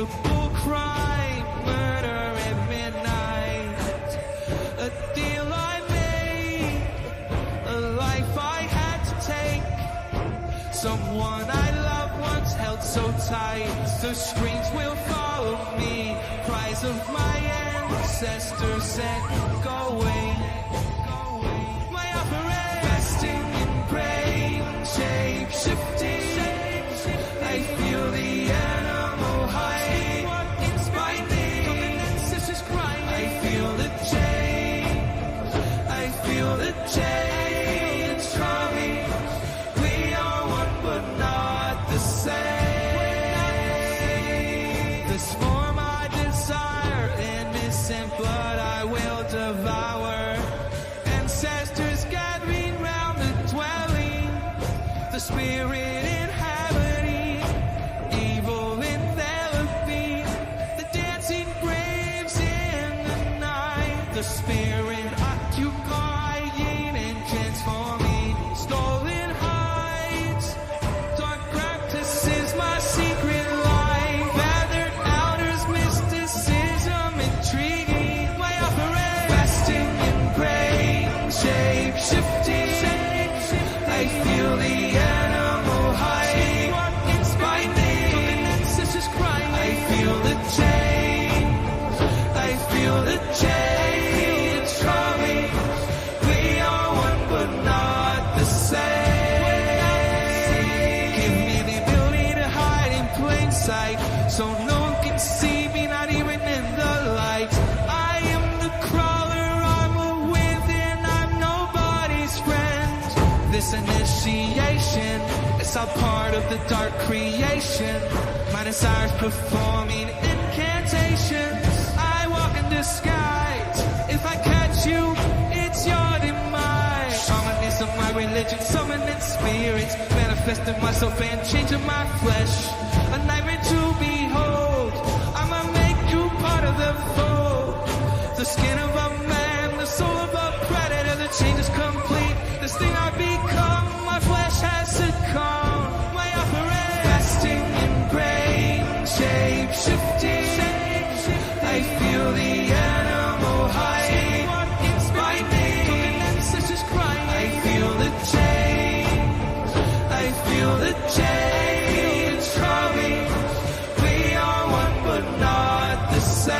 unspeakable crime, murder at midnight. A deal I made, a life I had to take. Someone I loved once held so tight. The screams will follow me, cries of my ancestors said, go away. My operate, fasting in brain, shape-shifting. I feel the animal hide inside me. I feel the change. I feel the change coming. We are one but not the same. This form I desire, innocent blood I will devour. Ancestors gathering round the dwelling, the spirit inhabiting, evil enveloping, the dancing graves in the night, the spirit occupying and transforming, stolen heights, dark practices, my secret life, feathered outers, mysticism, intriguing, my operate, fasting in brain, shape-shifting. I feel the animal hide inside me. I feel the change. I feel the change coming. We are one but not the same. Give me the ability to hide in plain sight, so no one can see me, not even in the light. I am the crawler, I'm a within, I'm nobody's friend. This initiation is all part of the dark creation. My desires performing incantations. I walk in disguise. If I catch you, it's your demise. Shamanism, my religion, summoning spirits, manifesting myself and changing my flesh. A nightmare to behold. I'ma make you part of the fold. The skin of a man, the soul of a predator. The change is complete. This thing I become, my flesh has succumbed. My operate, fasting in brain, shape-shifting. I feel the animal hide inside me. I feel the change. I feel the change coming. We are one but not the same.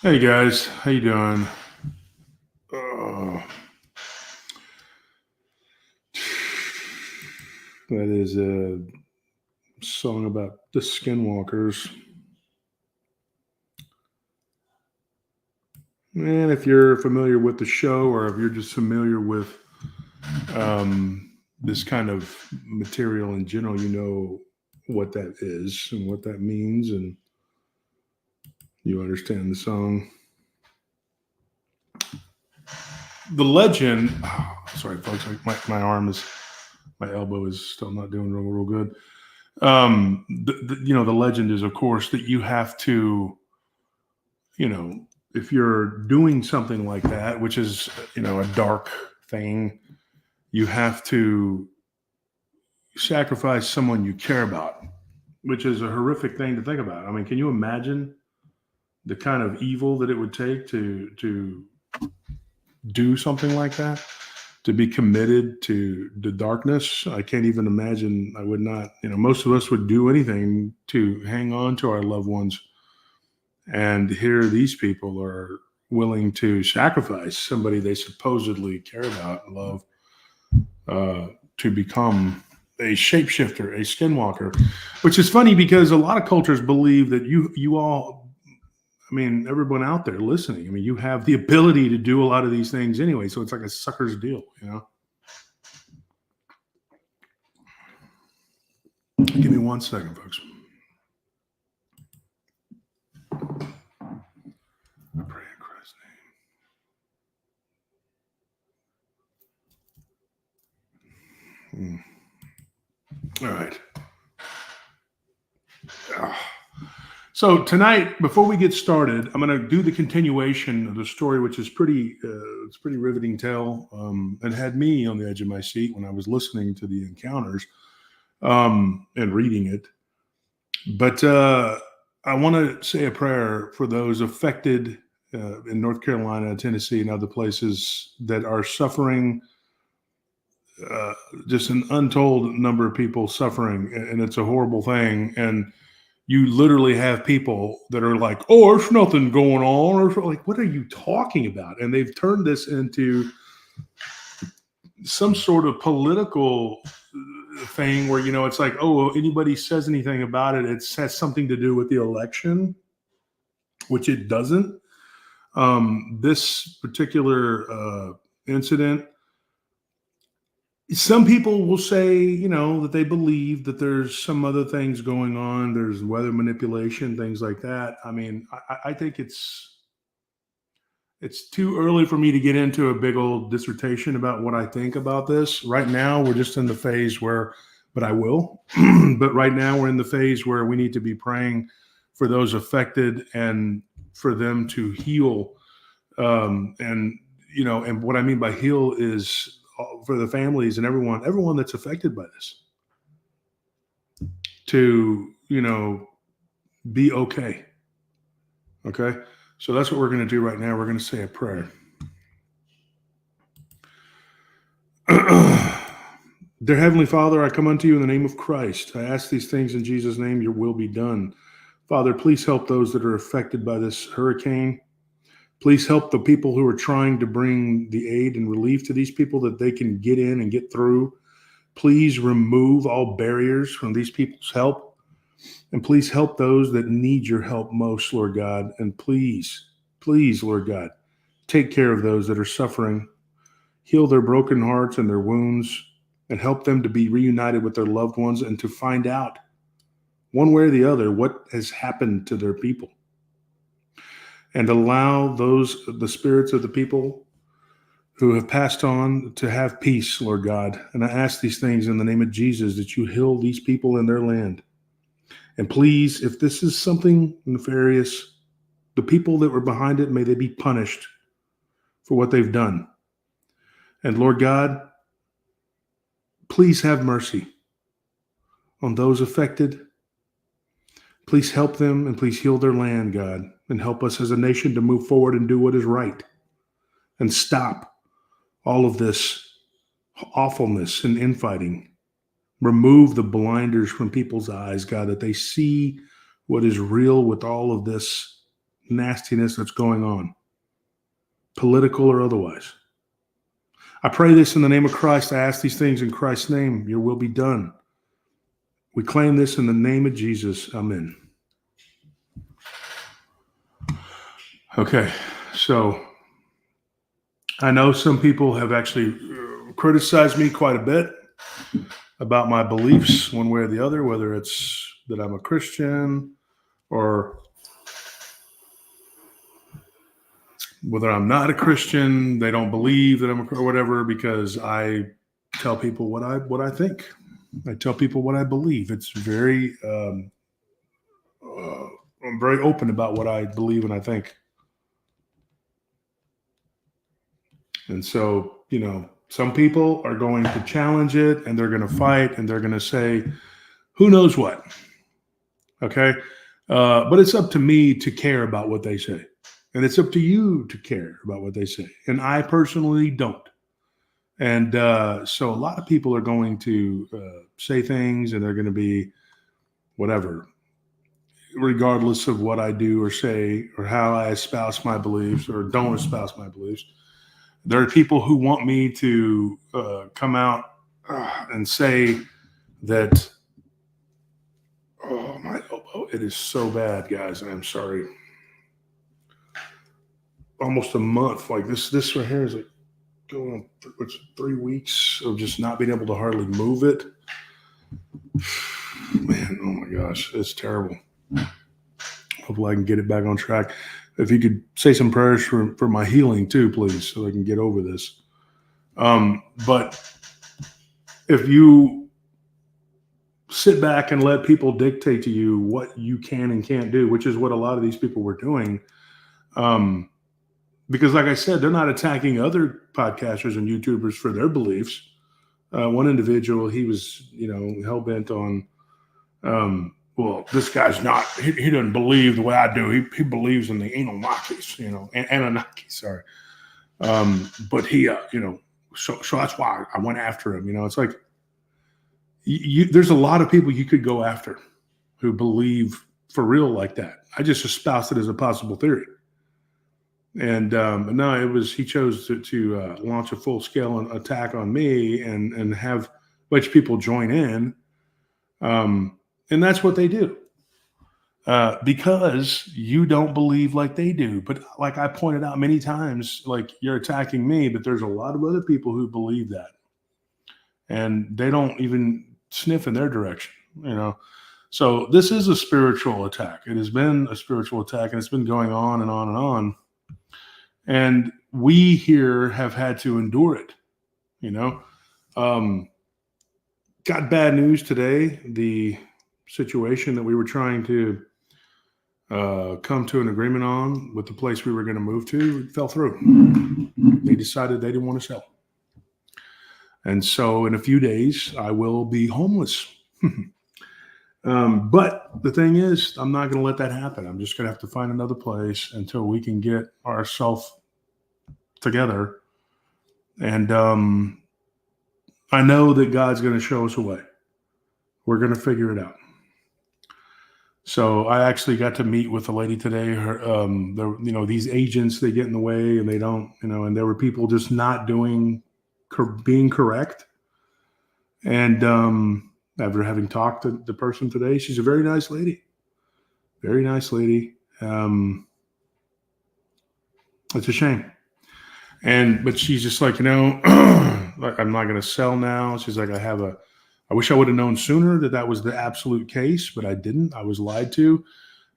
Hey guys, how you doing? That is a song about the Skinwalkers. And if you're familiar with the show, or if you're just familiar with this kind of material in general, you know what that is and what that means, and you understand the song. The legend, sorry folks, my arm is, my elbow is still not doing real good. The legend is, of course, that you have to, if you're doing something like that, which is, a dark thing, you have to sacrifice someone you care about, which is a horrific thing to think about. I mean, can you imagine the kind of evil that it would take to do something like that, to be committed to the darkness? I can't even imagine. I would not, most of us would do anything to hang on to our loved ones. And here these people are willing to sacrifice somebody they supposedly care about and love to become a shapeshifter, a skinwalker, which is funny because a lot of cultures believe that you all, everyone out there listening, you have the ability to do a lot of these things anyway. So it's like a sucker's deal, Give me 1 second, folks. I pray in Christ's name. All right. So tonight, before we get started, I'm going to do the continuation of the story, which is it's pretty riveting tale. It had me on the edge of my seat when I was listening to the encounters and reading it. But I want to say a prayer for those affected in North Carolina, Tennessee, and other places that are suffering. Just an untold number of people suffering, and it's a horrible thing. And you literally have people that are like, "Oh, there's nothing going on," or like, "What are you talking about?" And they've turned this into some sort of political thing where, it's like, oh, anybody says anything about it, it has something to do with the election, which it doesn't. This particular incident, some people will say, that they believe that there's some other things going on. There's weather manipulation, things like that. I mean, I think it's too early for me to get into a big old dissertation about what I think about this. Right now, we're just in the phase where, but I will. But right now, we're in the phase where we need to be praying for those affected and for them to heal. And what I mean by heal is for the families and everyone that's affected by this to, be okay. Okay. So that's what we're going to do right now. We're going to say a prayer. Dear Heavenly Father, I come unto you in the name of Christ. I ask these things in Jesus' name, your will be done. Father, please help those that are affected by this hurricane. Please help the people who are trying to bring the aid and relief to these people that they can get in and get through. Please remove all barriers from these people's help. And please help those that need your help most, Lord God. And please, Lord God, take care of those that are suffering. Heal their broken hearts and their wounds, and help them to be reunited with their loved ones and to find out one way or the other what has happened to their people. And allow the spirits of the people who have passed on to have peace, Lord God. And I ask these things in the name of Jesus, that you heal these people in their land. And please, if this is something nefarious, the people that were behind it, may they be punished for what they've done. And Lord God, please have mercy on those affected. Please help them and please heal their land, God, and help us as a nation to move forward and do what is right and stop all of this awfulness and infighting. Remove the blinders from people's eyes, God, that they see what is real with all of this nastiness that's going on, political or otherwise. I pray this in the name of Christ. I ask these things in Christ's name. Your will be done. We claim this in the name of Jesus. Amen. Okay, so I know some people have actually criticized me quite a bit about my beliefs one way or the other, whether it's that I'm a Christian or whether I'm not a Christian. They don't believe that I'm or whatever, because I tell people what I think. I tell people what I believe. It's very I'm very open about what I believe and I think. And so, some people are going to challenge it and they're going to fight and they're going to say, who knows what? Okay. But it's up to me to care about what they say. And it's up to you to care about what they say. And I personally don't. And so a lot of people are going to say things and they're going to be whatever, regardless of what I do or say or how I espouse my beliefs or don't espouse my beliefs. There are people who want me to come out and say that, oh, my elbow, it is so bad, guys. I'm sorry. Almost a month. Like this right here is like going on 3 weeks of just not being able to hardly move it. Man, oh my gosh, it's terrible. Hopefully I can get it back on track. If you could say some prayers for my healing too, please, so I can get over this. But if you sit back and let people dictate to you what you can and can't do, which is what a lot of these people were doing. Because like I said, they're not attacking other podcasters and YouTubers for their beliefs. One individual, he was, hell-bent on, well, this guy's not, he doesn't believe the way I do. He believes in the Anunnakis, Anunnaki, sorry. But he, so that's why I went after him. It's like, there's a lot of people you could go after who believe for real like that. I just espoused it as a possible theory. And no, he chose to launch a full-scale attack on me and have a bunch of people join in. And that's what they do. Because you don't believe like they do. But like I pointed out many times, like you're attacking me, but there's a lot of other people who believe that. And they don't even sniff in their direction, So this is a spiritual attack. It has been a spiritual attack, and it's been going on and on and on. And we here have had to endure it, Got bad news today. The situation that we were trying to come to an agreement on with the place we were going to move to fell through. They decided they didn't want to sell. And so in a few days, I will be homeless. But the thing is, I'm not going to let that happen. I'm just going to have to find another place until we can get ourselves together. And I know that God's going to show us a way. We're going to figure it out. So I actually got to meet with a lady today. These agents, they get in the way and they don't, and there were people just not being correct. And after having talked to the person today, she's a very nice lady. Very nice lady. It's a shame. But she's just like, like, I'm not going to sell now. She's like, I wish I would have known sooner that was the absolute case, but I didn't. I was lied to.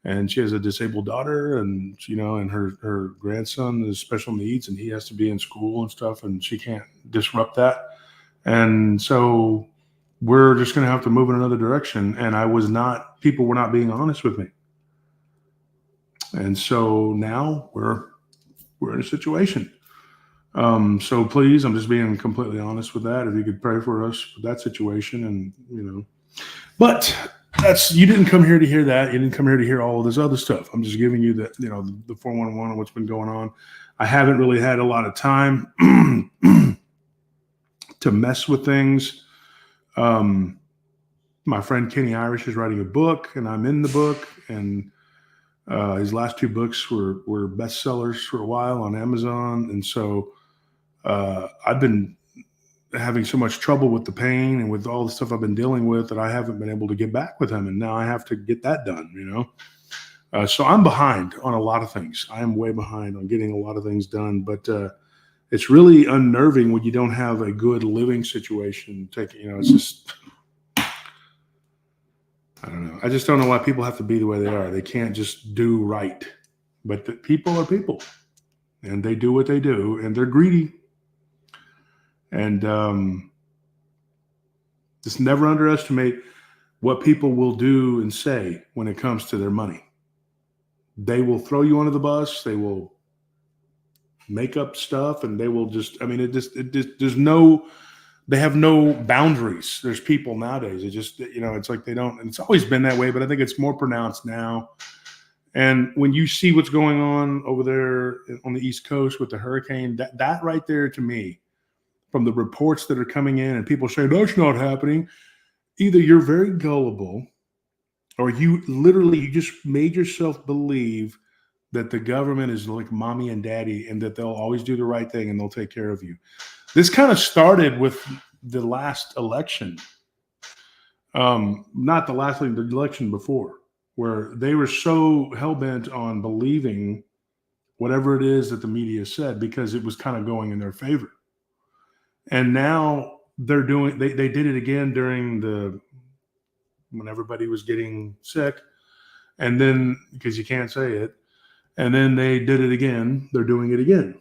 And she has a disabled daughter, and and her grandson is special needs, and he has to be in school and stuff, and she can't disrupt that. And so we're just going to have to move in another direction. And people were not being honest with me. And so now we're in a situation. So please, I'm just being completely honest with that. If you could pray for us for that situation, and but you didn't come here to hear that. You didn't come here to hear all of this other stuff. I'm just giving you the 411 on what's been going on. I haven't really had a lot of time to mess with things. My friend Kenny Irish is writing a book, and I'm in the book, and his last 2 books were bestsellers for a while on Amazon. And so I've been having so much trouble with the pain and with all the stuff I've been dealing with that I haven't been able to get back with him. And now I have to get that done, So I'm behind on a lot of things. I am way behind on getting a lot of things done, but it's really unnerving when you don't have a good living situation. It's just, I don't know. I just don't know why people have to be the way they are. They can't just do right. But the people are people, and they do what they do, and they're greedy. And just never underestimate what people will do and say when it comes to their money. They will throw you under the bus. They will make up stuff, and they will just, they have no boundaries. There's people nowadays. It just, it's like they don't, and it's always been that way, but I think it's more pronounced now. And when you see what's going on over there on the East Coast with the hurricane, that right there, to me, from the reports that are coming in and people saying, that's not happening, either you're very gullible, or you just made yourself believe that the government is like mommy and daddy and that they'll always do the right thing and they'll take care of you. This kind of started with the last election. Not the last thing, the election before, where they were so hell-bent on believing whatever it is that the media said because it was kind of going in their favor. And now they're doing, they did it again when everybody was getting sick. And then, because you can't say it, and then they did it again. They're doing it again.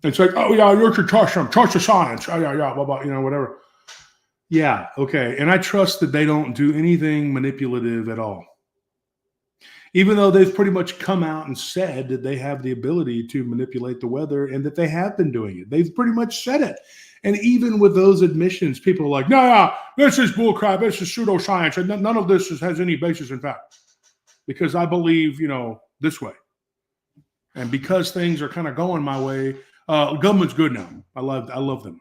It's like, oh yeah, you should trust them, trust the science. Oh yeah, blah, blah, whatever. Yeah, okay. And I trust that they don't do anything manipulative at all. Even though they've pretty much come out and said that they have the ability to manipulate the weather and that they have been doing it. They've pretty much said it. And even with those admissions, people are like, no, this is bullcrap. This is pseudoscience. And none of this has any basis in fact. Because I believe, this way. And because things are kind of going my way, government's good now. I love them.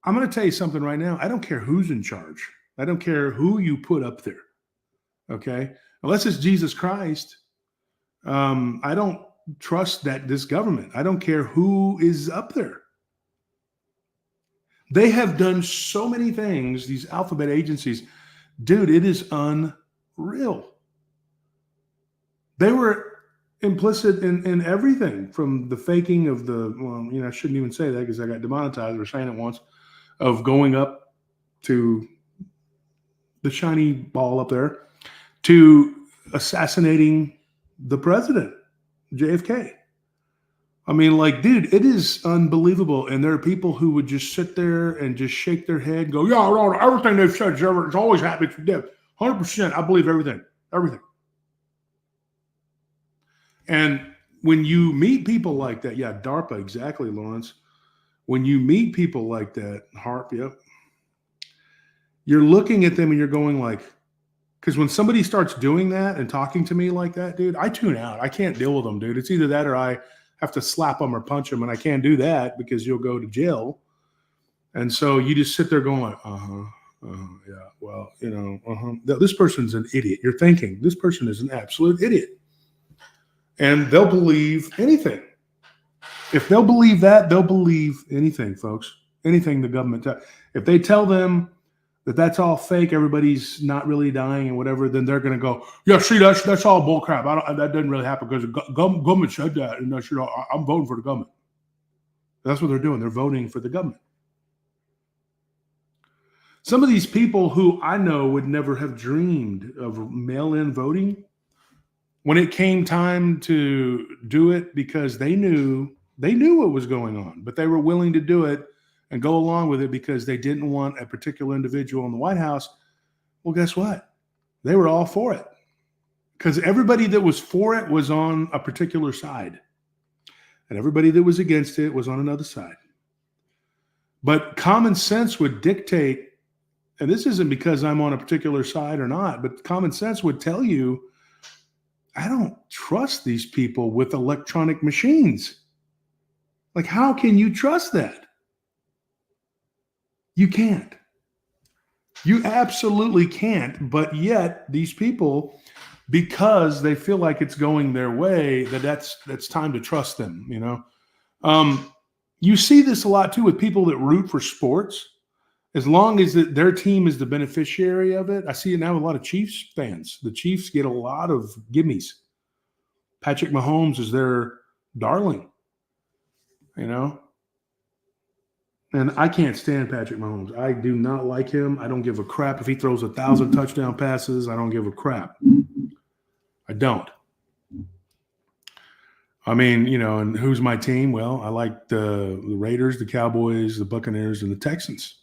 I'm going to tell you something right now. I don't care who's in charge. I don't care who you put up there. Okay? Unless it's Jesus Christ, I don't trust this government. I don't care who is up there. They have done so many things, these alphabet agencies. Dude, it is unreal. They were implicit in everything, from the faking of I shouldn't even say that because I got demonetized for saying it once, of going up to the shiny ball up there, to assassinating the president, JFK. I mean, dude, it is unbelievable. And there are people who would just sit there and just shake their head and go, yeah, no, everything they've said is always happening for death. 100%. I believe everything. Everything. And when you meet people like that, yeah, DARPA, exactly, Lawrence. When you meet people like that, HARP, yep, you're looking at them and you're going because when somebody starts doing that and talking to me like that, dude, I tune out. I can't deal with them, dude. It's either that or I have to slap them or punch them, and I can't do that because you'll go to jail. And so you just sit there going yeah, well, this person's an idiot. You're thinking, this person is an absolute idiot. And they'll believe anything. If they'll believe that, they'll believe anything, folks. Anything the government tells. If they tell them that that's all fake, everybody's not really dying and whatever, then they're going to go, yeah, see, that's all bullcrap. That doesn't really happen because the government said that, and I'm voting for the government. That's what they're doing. They're voting for the government. Some of these people who I know would never have dreamed of mail-in voting, when it came time to do it, because they knew what was going on, but they were willing to do it and go along with it because they didn't want a particular individual in the White House. Well, guess what? They were all for it because everybody that was for it was on a particular side, and everybody that was against it was on another side. But common sense would dictate, and this isn't because I'm on a particular side or not, but common sense would tell you, I don't trust these people with electronic machines. How can you trust that? You can't. You absolutely can't. But yet these people, because they feel like it's going their way, that's time to trust them. You see this a lot too with people that root for sports. As long as their team is the beneficiary of it. I see it now with a lot of Chiefs fans. The Chiefs get a lot of gimmies. Patrick Mahomes is their darling, And I can't stand Patrick Mahomes. I do not like him. I don't give a crap if he throws 1,000 touchdown passes. I don't give a crap. I don't. I mean, and who's my team? Well, I like the Raiders, the Cowboys, the Buccaneers, and the Texans.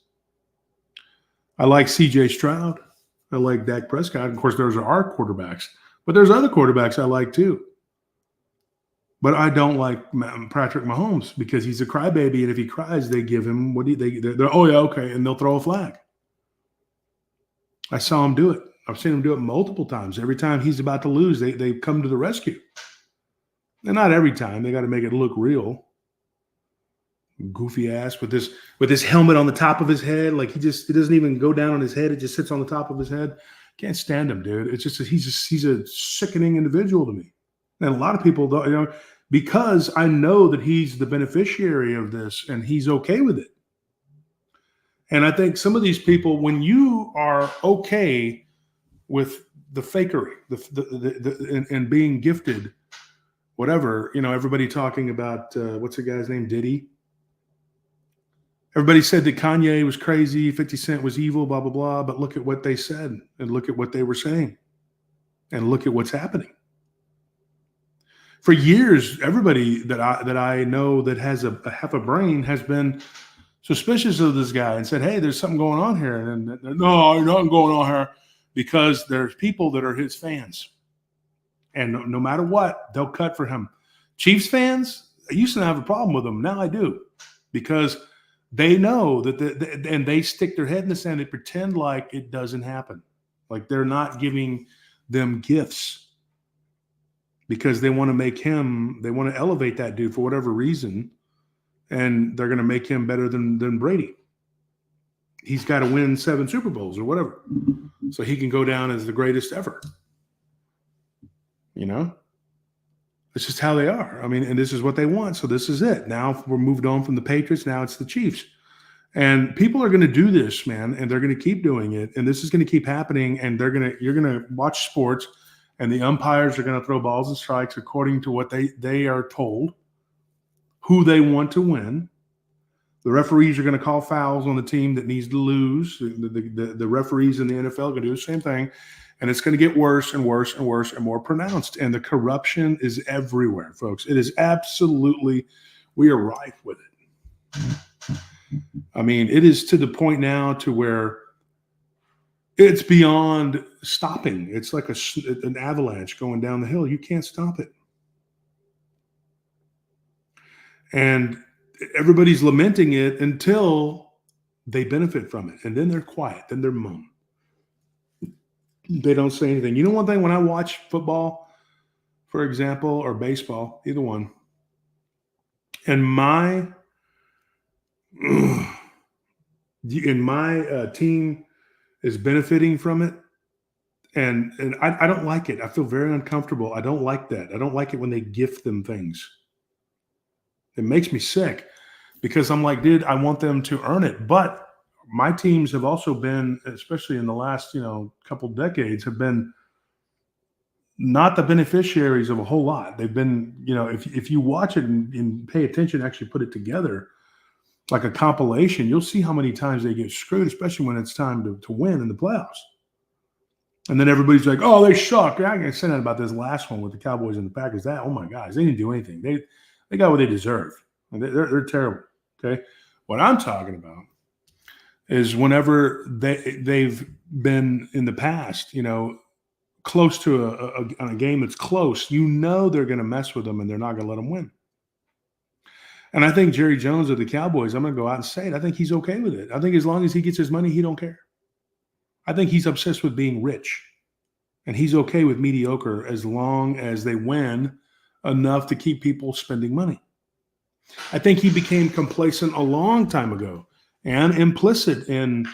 I like C.J. Stroud. I like Dak Prescott. Of course, those are our quarterbacks. But there's other quarterbacks I like too. But I don't like Patrick Mahomes because he's a crybaby, and if he cries, they give him they're oh yeah, okay, and they'll throw a flag. I saw him do it. I've seen him do it multiple times. Every time he's about to lose, they come to the rescue. And not every time. They got to make it look real. Goofy ass with his helmet on the top of his head, it doesn't even go down on his head. It just sits on the top of his head. Can't stand him, dude. It's just he's a sickening individual to me. And a lot of people don't, because I know that he's the beneficiary of this and he's okay with it. And I think some of these people, when you are okay with the fakery, and being gifted, whatever, everybody talking about, what's the guy's name? Diddy. Everybody said that Kanye was crazy, 50 Cent was evil, blah, blah, blah. But look at what they said and look at what they were saying and look at what's happening. For years, everybody that I know that has a half a brain has been suspicious of this guy and said, hey, there's something going on here. And no, nothing going on here, because there's people that are his fans. And no matter what, they'll cut for him. Chiefs fans, I used to not have a problem with them. Now I do, because they know that, and they stick their head in the sand. They pretend like it doesn't happen. Like they're not giving them gifts, because they want to make him, they want to elevate that dude for whatever reason. And they're going to make him better than Brady. He's got to win 7 Super Bowls or whatever, so he can go down as the greatest ever. You know, it's just how they are. I mean, and this is what they want. So this is it. Now we're moved on from the Patriots. Now it's the Chiefs. And people are going to do this, man, and they're going to keep doing it. And this is going to keep happening. And you're going to watch sports, and the umpires are going to throw balls and strikes according to what they are told, who they want to win. The referees are going to call fouls on the team that needs to lose. The referees in the NFL are going to do the same thing. And it's going to get worse and worse and worse and more pronounced. And the corruption is everywhere, folks. It is absolutely, we are rife with it. I mean, it is to the point now to where it's beyond stopping. It's like an avalanche going down the hill. You can't stop it. And everybody's lamenting it until they benefit from it. And then they're quiet. Then they're mum. They don't say anything. You know one thing, when I watch football, for example, or baseball, either one, and my team is benefiting from it, and I don't like it. I feel very uncomfortable. I don't like that. I don't like it when they gift them things. It makes me sick, because I'm like, dude, I want them to earn it. But my teams have also been, especially in the last, couple decades, have been not the beneficiaries of a whole lot. They've been, if you watch it and pay attention, actually put it together like a compilation, you'll see how many times they get screwed, especially when it's time to win in the playoffs. And then everybody's like, oh, they suck. I said that about this last one with the Cowboys and the Packers. Oh my gosh, they didn't do anything. They got what they deserve. They're terrible. Okay. What I'm talking about is whenever they've been in the past, close to a game that's close, they're going to mess with them and they're not going to let them win. And I think Jerry Jones of the Cowboys, I'm going to go out and say it, I think he's okay with it. I think as long as he gets his money, he don't care. I think he's obsessed with being rich, and he's okay with mediocre as long as they win enough to keep people spending money. I think he became complacent a long time ago and implicit in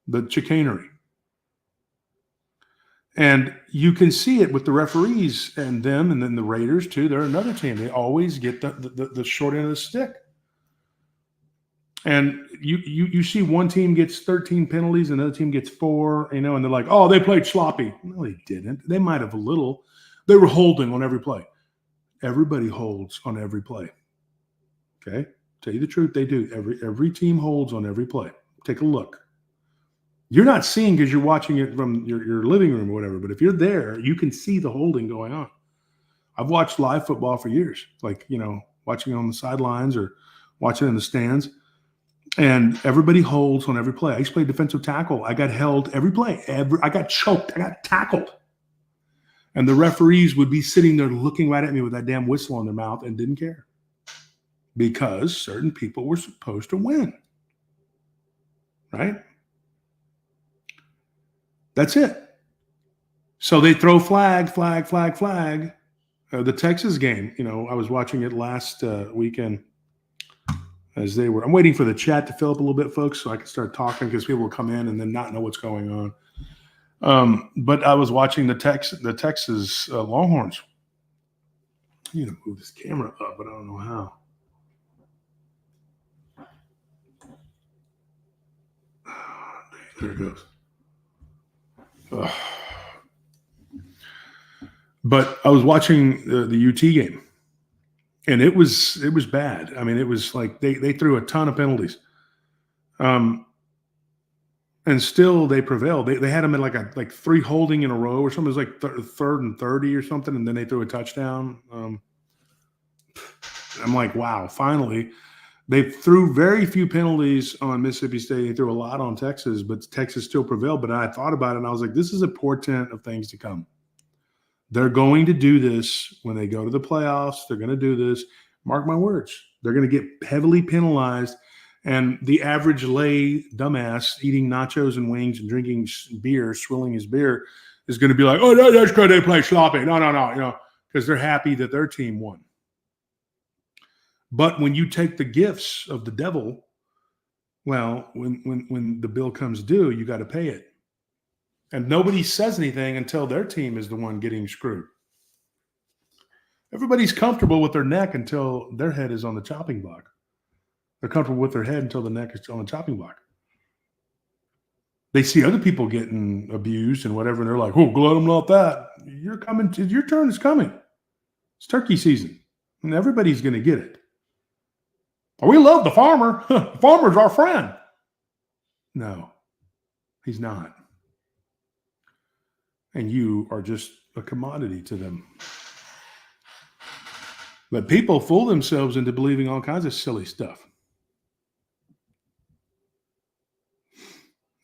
the chicanery. And you can see it with the referees and them, and then the Raiders too. They're another team. They always get the short end of the stick. And you see one team gets 13 penalties, another team gets 4, and they're like, oh, they played sloppy. No, they didn't. They might have a little. They were holding on every play. Everybody holds on every play. Okay? Tell you the truth, they do. Every team holds on every play. Take a look. You're not seeing because you're watching it from your living room or whatever, but if you're there, you can see the holding going on. I've watched live football for years, like, watching it on the sidelines or watching it in the stands, and everybody holds on every play. I used to play defensive tackle. I got held every play. I got choked. I got tackled. And the referees would be sitting there looking right at me with that damn whistle on their mouth and didn't care, because certain people were supposed to win, right? That's it. So they throw flag. The Texas game, I was watching it last weekend as they were. I'm waiting for the chat to fill up a little bit, folks, so I can start talking, because people will come in and then not know what's going on. But I was watching the Texas Longhorns. I need to move this camera up, but I don't know how. There it goes. But I was watching the UT game, and it was bad. I mean, it was like they threw a ton of penalties, and still they prevailed. They had them in like 3 holding in a row or something. It was like 3rd and 30 or something, and then they threw a touchdown. I'm like, wow, finally They threw very few penalties on Mississippi State. They threw a lot on Texas, but Texas still prevailed. But I thought about it, and I was like, this is a portent of things to come. They're going to do this when they go to the playoffs. They're going to do this. Mark my words. They're going to get heavily penalized. And the average lay dumbass eating nachos and wings and drinking beer, swilling his beer, is going to be like, oh, that's because they play sloppy. No, because they're happy that their team won. But when you take the gifts of the devil, well, when the bill comes due, you got to pay it. And nobody says anything until their team is the one getting screwed. Everybody's comfortable with their neck until their head is on the chopping block. They're comfortable with their head until the neck is on the chopping block. They see other people getting abused and whatever, and they're like, oh, let them know that. Your turn is coming. It's turkey season, and everybody's going to get it. We love the farmer. The farmer's our friend. No, he's not. And you are just a commodity to them. But people fool themselves into believing all kinds of silly stuff.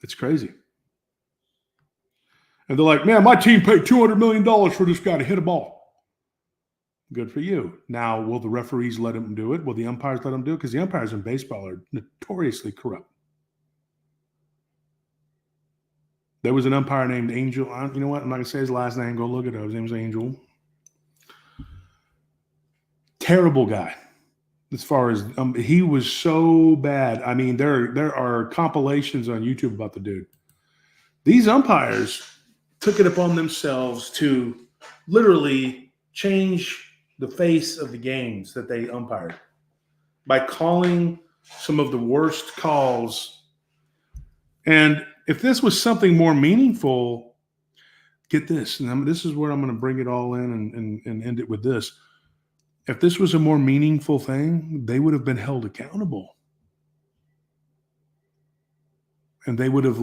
It's crazy. And they're like, man, my team paid $200 million for this guy to hit a ball. Good for you. Now, will the referees let him do it? Will the umpires let him do it? Because the umpires in baseball are notoriously corrupt. There was an umpire named Angel. You know what? I'm not going to say his last name. Go look it up. His name's Angel. Terrible guy. As far as he was so bad. I mean, there are compilations on YouTube about the dude. These umpires took it upon themselves to literally change the face of the games that they umpired by calling some of the worst calls. And if this was something more meaningful, get this, and this is where I'm going to bring it all in and end it with this. If this was a more meaningful thing, they would have been held accountable. And they would have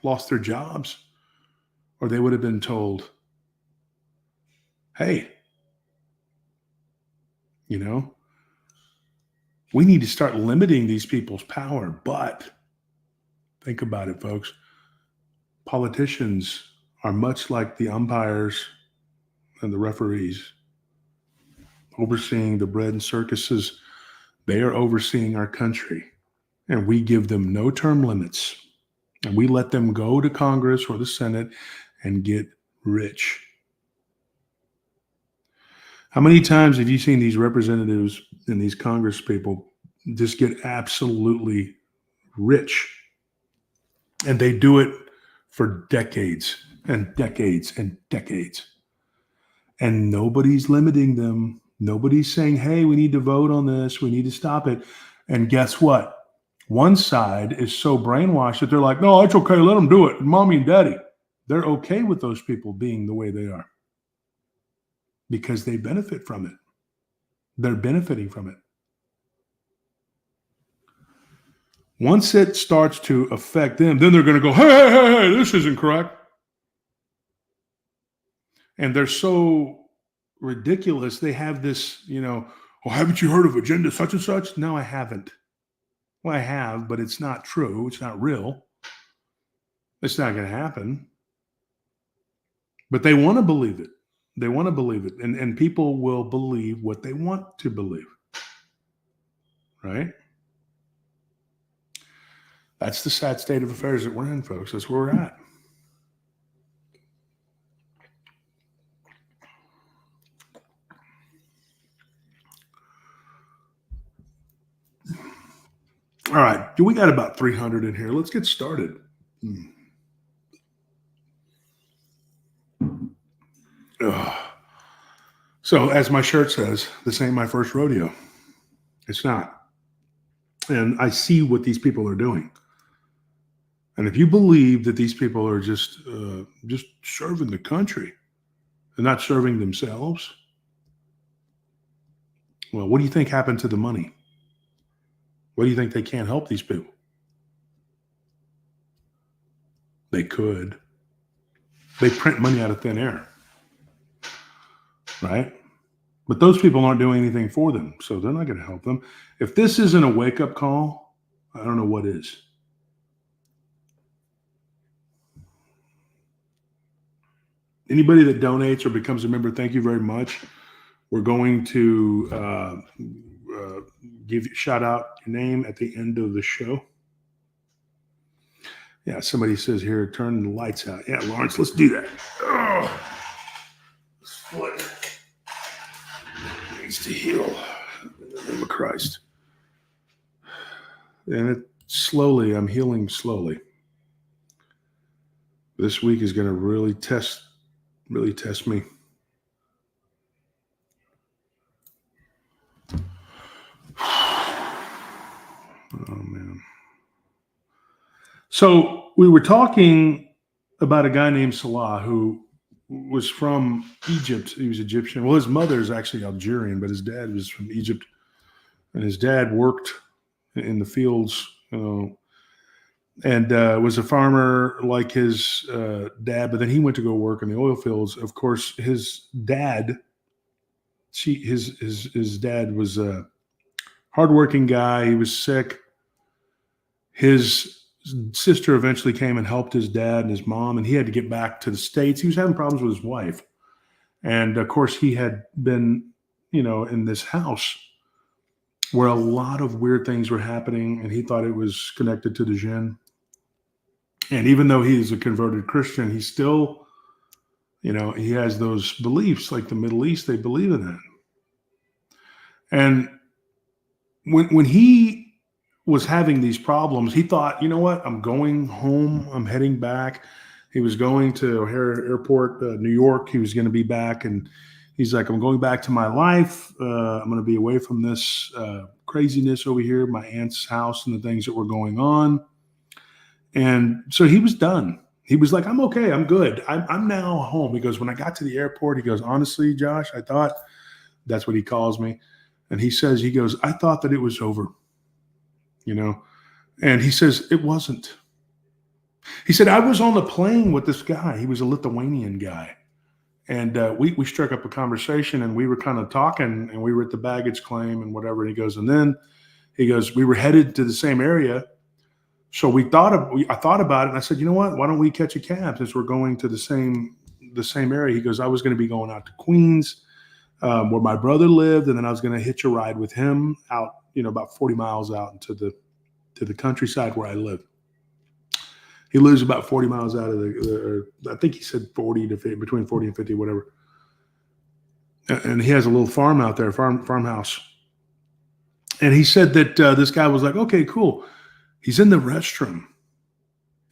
lost their jobs, or they would have been told, hey, we need to start limiting these people's power. But think about it, folks. Politicians are much like the umpires and the referees overseeing the bread and circuses. They are overseeing our country, and we give them no term limits, and we let them go to Congress or the Senate and get rich. How many times have you seen these representatives and these Congress people just get absolutely rich? And they do it for decades and decades and decades. And nobody's limiting them. Nobody's saying, hey, we need to vote on this. We need to stop it. And guess what? One side is so brainwashed that they're like, no, it's okay. Let them do it. Mommy and daddy. They're okay with those people being the way they are because they benefit from it. They're benefiting from it. Once it starts to affect them, then they're going to go, hey, this isn't correct. And they're so ridiculous. They have this, haven't you heard of agenda such and such? No, I haven't. Well, I have, but it's not true. It's not real. It's not going to happen. But they want to believe it. They want to believe it. And people will believe what they want to believe. Right? That's the sad state of affairs that we're in, folks. That's where we're at. All right. We got about 300 in here. Let's get started. So, as my shirt says, this ain't my first rodeo. It's not. And I see what these people are doing. And if you believe that these people are just serving the country and not serving themselves, well, what do you think happened to the money? What do you think they can't help these people? They could. They print money out of thin air. Right? But those people aren't doing anything for them, so they're not going to help them. If this isn't a wake-up call, I don't know what is. Anybody that donates or becomes a member, thank you very much. We're going to shout out your name at the end of the show. Yeah, somebody says here, turn the lights out. Yeah, Lawrence, let's do that. Oh, this foot needs to heal in the name of Christ. And I'm healing slowly. This week is going to really test me. Oh, man. So we were talking about a guy named Salah who was from Egypt. He was Egyptian. Well, his mother is actually Algerian, but his dad was from Egypt. And his dad worked in the fields, and was a farmer like his dad, but then he went to go work in the oil fields. Of course, his dad, his dad was a hardworking guy. He was sick. His sister eventually came and helped his dad and his mom, and he had to get back to the States. He was having problems with his wife. And of course, he had been, in this house where a lot of weird things were happening, and he thought it was connected to the jinn. And even though he is a converted Christian, he still, he has those beliefs, like the Middle East, they believe in that. And when he was having these problems, he thought, you know what, I'm going home, I'm heading back. He was going to O'Hare Airport, New York. He was going to be back, and he's like, I'm going back to my life. I'm going to be away from this craziness over here, my aunt's house and the things that were going on. And so he was done. He was like, I'm okay. I'm good. I'm now home. He goes, when I got to the airport, he goes, honestly, Josh, I thought, that's what he calls me. And he goes, I thought that it was over, and he says, it wasn't. He said, I was on the plane with this guy. He was a Lithuanian guy. And we struck up a conversation, and we were kind of talking, and we were at the baggage claim and whatever. And he goes, we were headed to the same area. So I thought about it, and I said, you know what? Why don't we catch a cab since we're going to the same area? He goes, I was going to be going out to Queens, where my brother lived, and then I was going to hitch a ride with him out, about 40 miles out into the countryside where I live. He lives about 40 miles out of I think he said 40 to 50, between 40 and 50, whatever. And he has a little farm out there, farmhouse. And he said that this guy was like, okay, cool. He's in the restroom,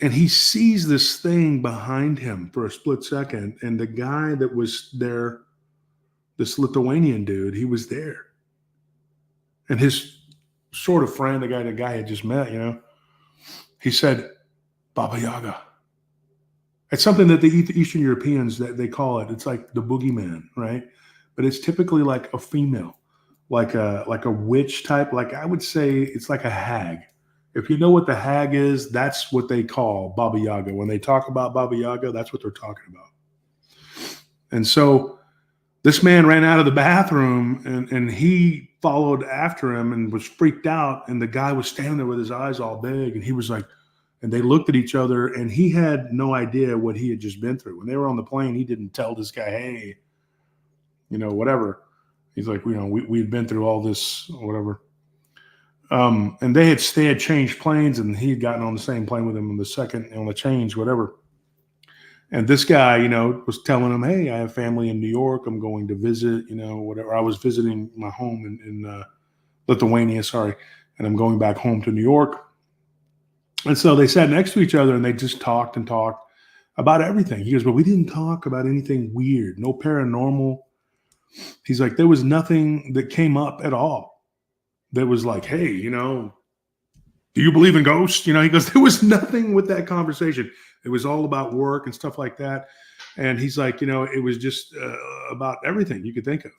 and he sees this thing behind him for a split second. And the guy that was there, this Lithuanian dude, he was there. And his sort of friend, the guy had just met, he said, Baba Yaga. It's something that the Eastern Europeans, that they call it. It's like the boogeyman, right? But it's typically like a female, like a witch type. Like I would say it's like a hag. If you know what the hag is, that's what they call Baba Yaga. When they talk about Baba Yaga, that's what they're talking about. And so this man ran out of the bathroom, and he followed after him and was freaked out. And the guy was standing there with his eyes all big, and he was like, and they looked at each other, and he had no idea what he had just been through. When they were on the plane, he didn't tell this guy, hey, whatever. He's like, we'd been through all this, whatever. And they had changed planes, and he had gotten on the same plane with him on the change, whatever. And this guy, was telling him, hey, I have family in New York. I'm going to visit, whatever. I was visiting my home in Lithuania, and I'm going back home to New York. And so they sat next to each other, and they just talked about everything. He goes, but we didn't talk about anything weird, no paranormal. He's like, there was nothing that came up at all that was like, hey, do you believe in ghosts? He goes, there was nothing with that conversation. It was all about work and stuff like that. And he's like, it was just about everything you could think of.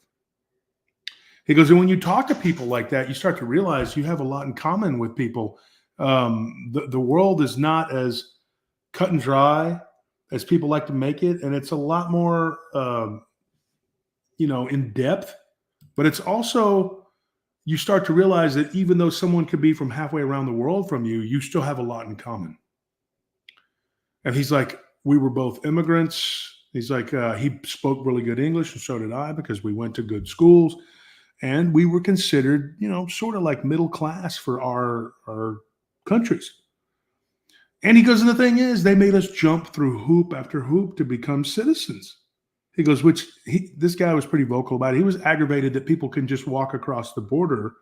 He goes, and when you talk to people like that, you start to realize you have a lot in common with people. The world is not as cut and dry as people like to make it. And it's a lot more, in depth But it's also, you start to realize that even though someone could be from halfway around the world from you, you still have a lot in common. And he's like, we were both immigrants. He's like, he spoke really good English, and so did I, because we went to good schools, and we were considered, sort of like middle class for our countries. And he goes, and the thing is, they made us jump through hoop after hoop to become citizens. He goes, this guy was pretty vocal about it. He was aggravated that people can just walk across the border.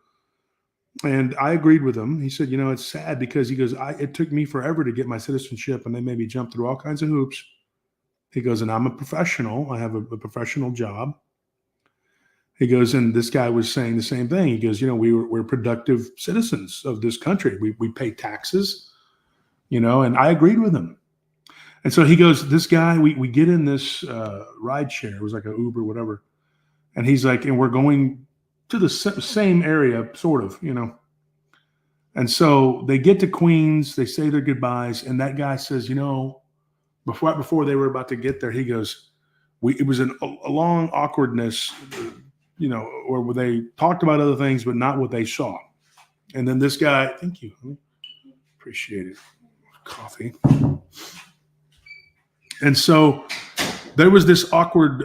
And I agreed with him. He said, it's sad because he goes, it took me forever to get my citizenship, and they made me jump through all kinds of hoops. He goes, and I'm a professional. I have a professional job. He goes, and this guy was saying the same thing. He goes, we're productive citizens of this country. We pay taxes, and I agreed with him. And so he goes, this guy, we get in this ride share. It was like an Uber, whatever. And he's like, and we're going to the same area, sort of, And so they get to Queens, they say their goodbyes, and that guy says, before they were about to get there, he goes, it was a long awkwardness, where they talked about other things, but not what they saw. And then this guy, thank you, appreciate it, coffee. And so there was this awkward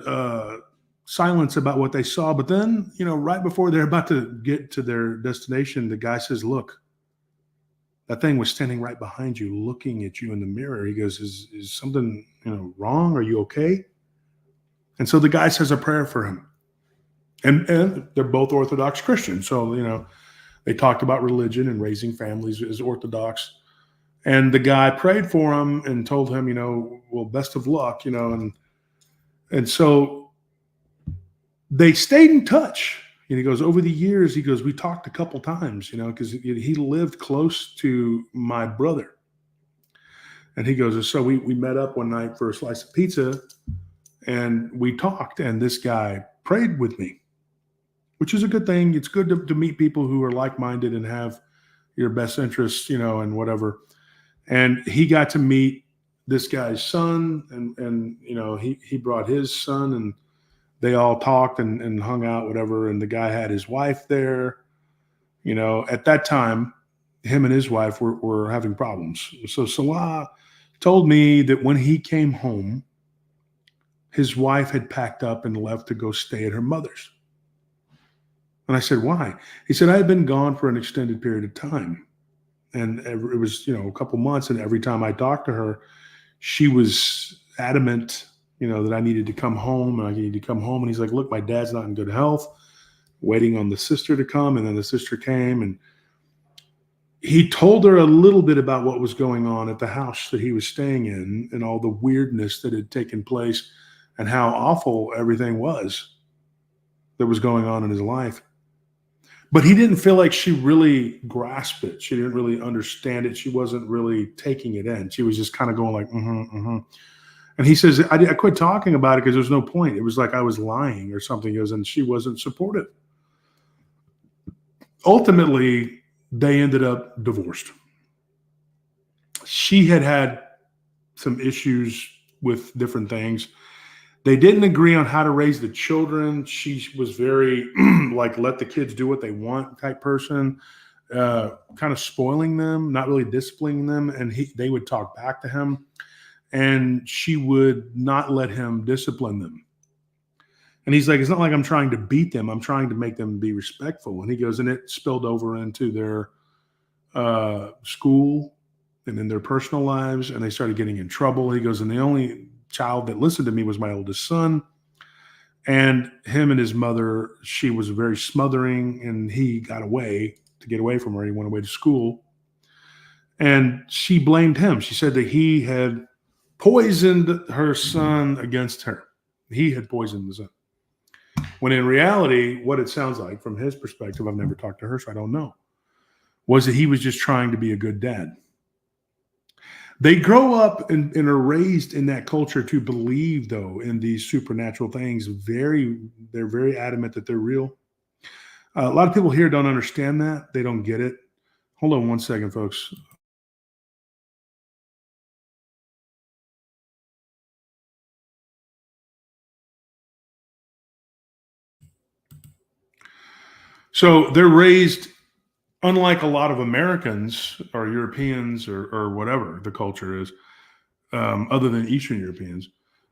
silence about what they saw. But then, right before they're about to get to their destination, the guy says, look, that thing was standing right behind you, looking at you in the mirror. He goes, is something, wrong? Are you okay? And so the guy says a prayer for him. And they're both Orthodox Christians. So, they talked about religion and raising families as Orthodox. And the guy prayed for him and told him, well, best of luck, and so they stayed in touch. And he goes, over the years, he goes, we talked a couple times, because he lived close to my brother. And he goes, so we met up one night for a slice of pizza, and we talked, and this guy prayed with me, which is a good thing. It's good to meet people who are like-minded and have your best interests, and whatever. And he got to meet this guy's son, and he brought his son, and they all talked and hung out, whatever. And the guy had his wife there. At that time, him and his wife were having problems. So Salah told me that when he came home, his wife had packed up and left to go stay at her mother's. And I said, why? He said, I had been gone for an extended period of time. And it was, a couple months. And every time I talked to her, she was adamant, that I needed to come home, and I needed to come home. And he's like, look, my dad's not in good health, waiting on the sister to come. And then the sister came, and he told her a little bit about what was going on at the house that he was staying in and all the weirdness that had taken place and how awful everything was that was going on in his life. But he didn't feel like she really grasped it. She didn't really understand it. She wasn't really taking it in. She was just kind of going like, And he says, I quit talking about it because there's no point. It was like I was lying or something. He goes, and she wasn't supportive. Ultimately, they ended up divorced. She had some issues with different things. They didn't agree on how to raise the children. She was very like, let the kids do what they want type person, kind of spoiling them, not really disciplining them. And they would talk back to him, and she would not let him discipline them. And he's like, it's not like I'm trying to beat them. I'm trying to make them be respectful. And he goes, and it spilled over into their school and in their personal lives. And they started getting in trouble. He goes, and the only child that listened to me was my oldest son. And him and his mother, she was very smothering, and he got away to get away from her. He went away to school. And she blamed him. She said that he had poisoned her son against her. He had poisoned the son. When in reality, what it sounds like from his perspective, I've never talked to her, so I don't know, was that he was just trying to be a good dad. They grow up and are raised in that culture to believe, though, in these supernatural things. They're very adamant that they're real. A lot of people here don't understand that. They don't get it. Hold on one second, folks. So they're raised, unlike a lot of Americans or Europeans or whatever the culture is, other than Eastern Europeans,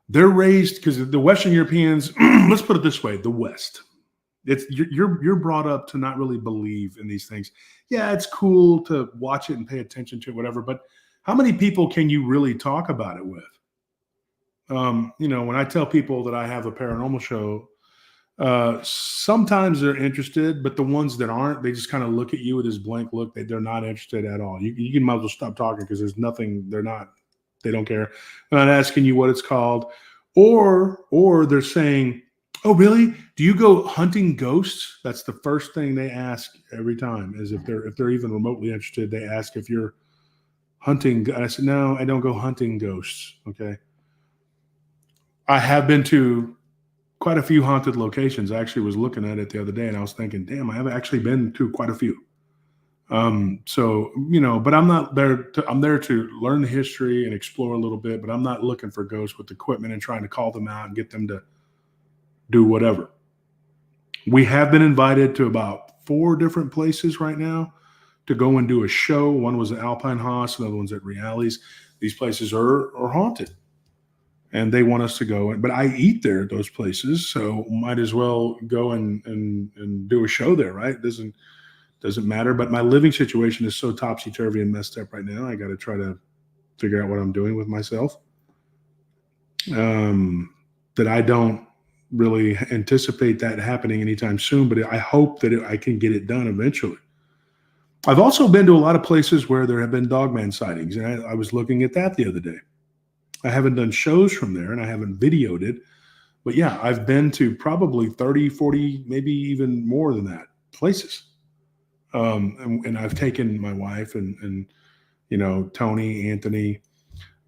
they're raised because the Western Europeans, let's put it this way, the West. You're brought up to not really believe in these things. Yeah, it's cool to watch it and pay attention to it, whatever. But how many people can you really talk about it with? When I tell people that I have a paranormal show, sometimes they're interested, but the ones that aren't, they just kind of look at you with this blank look. They're not interested at all. You can might as well stop talking because there's nothing. They don't care. They're not asking you what it's called, or they're saying, "Oh, really? Do you go hunting ghosts?" That's the first thing they ask every time. Is if they're even remotely interested, they ask if you're hunting. And I said, "No, I don't go hunting ghosts." Okay. I have been to quite a few haunted locations. I actually was looking at it the other day, and I was thinking, "Damn, I have actually been to quite a few." But I'm not there. I'm there to learn the history and explore a little bit. But I'm not looking for ghosts with equipment and trying to call them out and get them to do whatever. We have been invited to about 4 different places right now to go and do a show. One was at Alpine Haus, another one's at Realities. These places are haunted, and they want us to go. But I eat there at those places, so might as well go and do a show there, right? Doesn't matter. But my living situation is so topsy-turvy and messed up right now. I got to try to figure out what I'm doing with myself. That I don't really anticipate that happening anytime soon, but I hope that I can get it done eventually. I've also been to a lot of places where there have been dogman sightings, and I was looking at that the other day. I haven't done shows from there, and I haven't videoed it. But yeah, I've been to probably 30, 40, maybe even more than that places. And I've taken my wife and Tony, Anthony,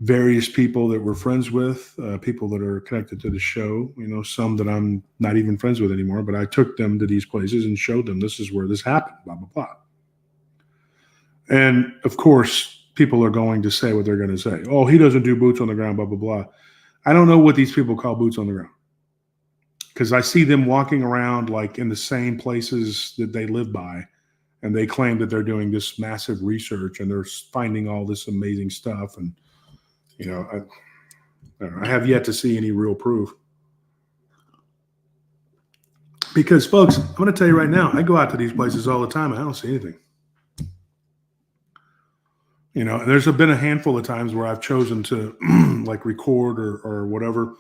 various people that we're friends with, people that are connected to the show, some that I'm not even friends with anymore, but I took them to these places and showed them this is where this happened, blah, blah, blah. And of course, people are going to say what they're going to say. Oh, he doesn't do boots on the ground, blah, blah, blah. I don't know what these people call boots on the ground, because I see them walking around like in the same places that they live by. And they claim that they're doing this massive research and they're finding all this amazing stuff. And, I have yet to see any real proof. Because, folks, I'm going to tell you right now, I go out to these places all the time. And I don't see anything. There's been a handful of times where I've chosen to like record or whatever.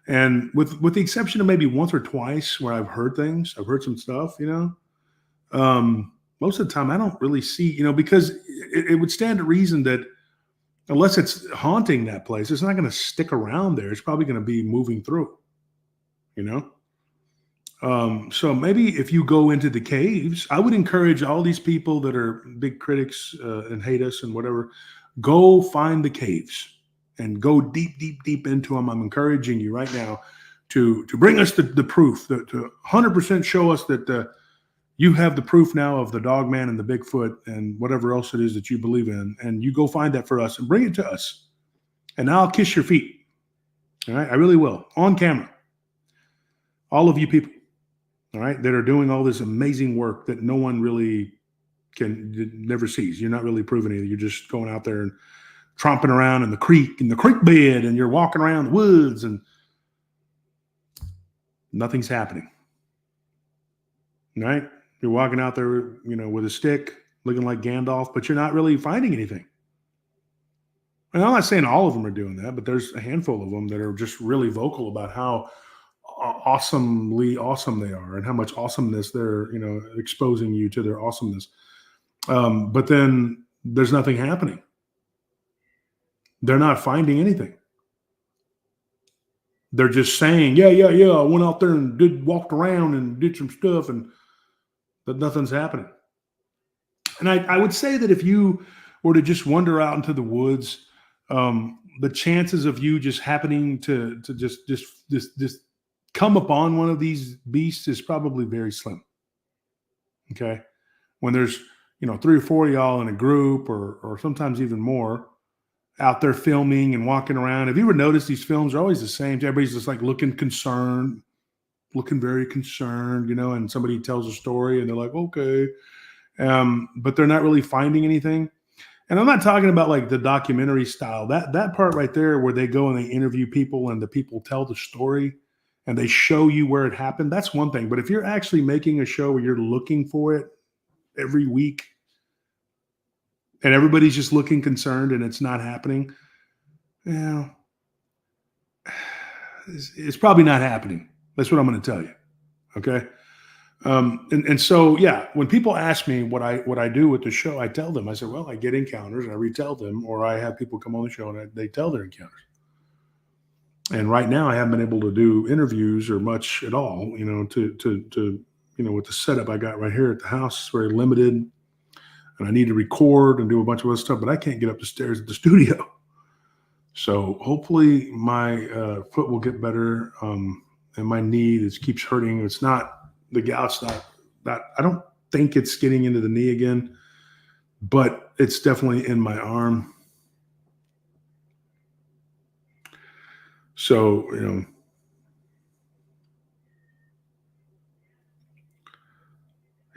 And with the exception of maybe once or twice where I've heard things, I've heard some stuff, most of the time I don't really see, because it would stand to reason that unless it's haunting that place, it's not going to stick around there. It's probably going to be moving through, So maybe if you go into the caves, I would encourage all these people that are big critics and hate us and whatever, go find the caves and go deep, deep, deep into them. I'm encouraging you right now to bring us the proof, to 100% show us that you have the proof now of the dogman and the Bigfoot and whatever else it is that you believe in. And you go find that for us and bring it to us. And I'll kiss your feet. All right. I really will. On camera. All of you people. All right. That are doing all this amazing work that no one really never sees. You're not really proving anything. You're just going out there and tromping around in the creek bed, and you're walking around the woods and nothing's happening. All right. You're walking out there, with a stick, looking like Gandalf, but you're not really finding anything. And I'm not saying all of them are doing that, but there's a handful of them that are just really vocal about how awesomely awesome they are and how much awesomeness they're, exposing you to their awesomeness. But then there's nothing happening. They're not finding anything. They're just saying, yeah, I went out there and walked around and did some stuff, but nothing's happening. And I would say that if you were to just wander out into the woods, the chances of you just happening to just come upon one of these beasts is probably very slim. Okay. When there's, 3 or 4 of y'all in a group or sometimes even more out there filming and walking around. Have you ever noticed these films are always the same? Everybody's just like looking concerned. looking very concerned, and somebody tells a story and they're like, okay. But they're not really finding anything. And I'm not talking about like the documentary style, that part right there where they go and they interview people and the people tell the story and they show you where it happened. That's one thing. But if you're actually making a show where you're looking for it every week and everybody's just looking concerned and it's not happening, it's probably not happening. That's what I'm going to tell you. Okay. And so, yeah, when people ask me what I do with the show, I tell them, I said, well, I get encounters and I retell them, or I have people come on the show and they tell their encounters. And right now I haven't been able to do interviews or much at all, with the setup I got right here at the house, it's very limited and I need to record and do a bunch of other stuff, but I can't get up the stairs at the studio. So hopefully my foot will get better. And my knee, it keeps hurting. It's not, the gout's not that, I don't think it's getting into the knee again, but it's definitely in my arm. So,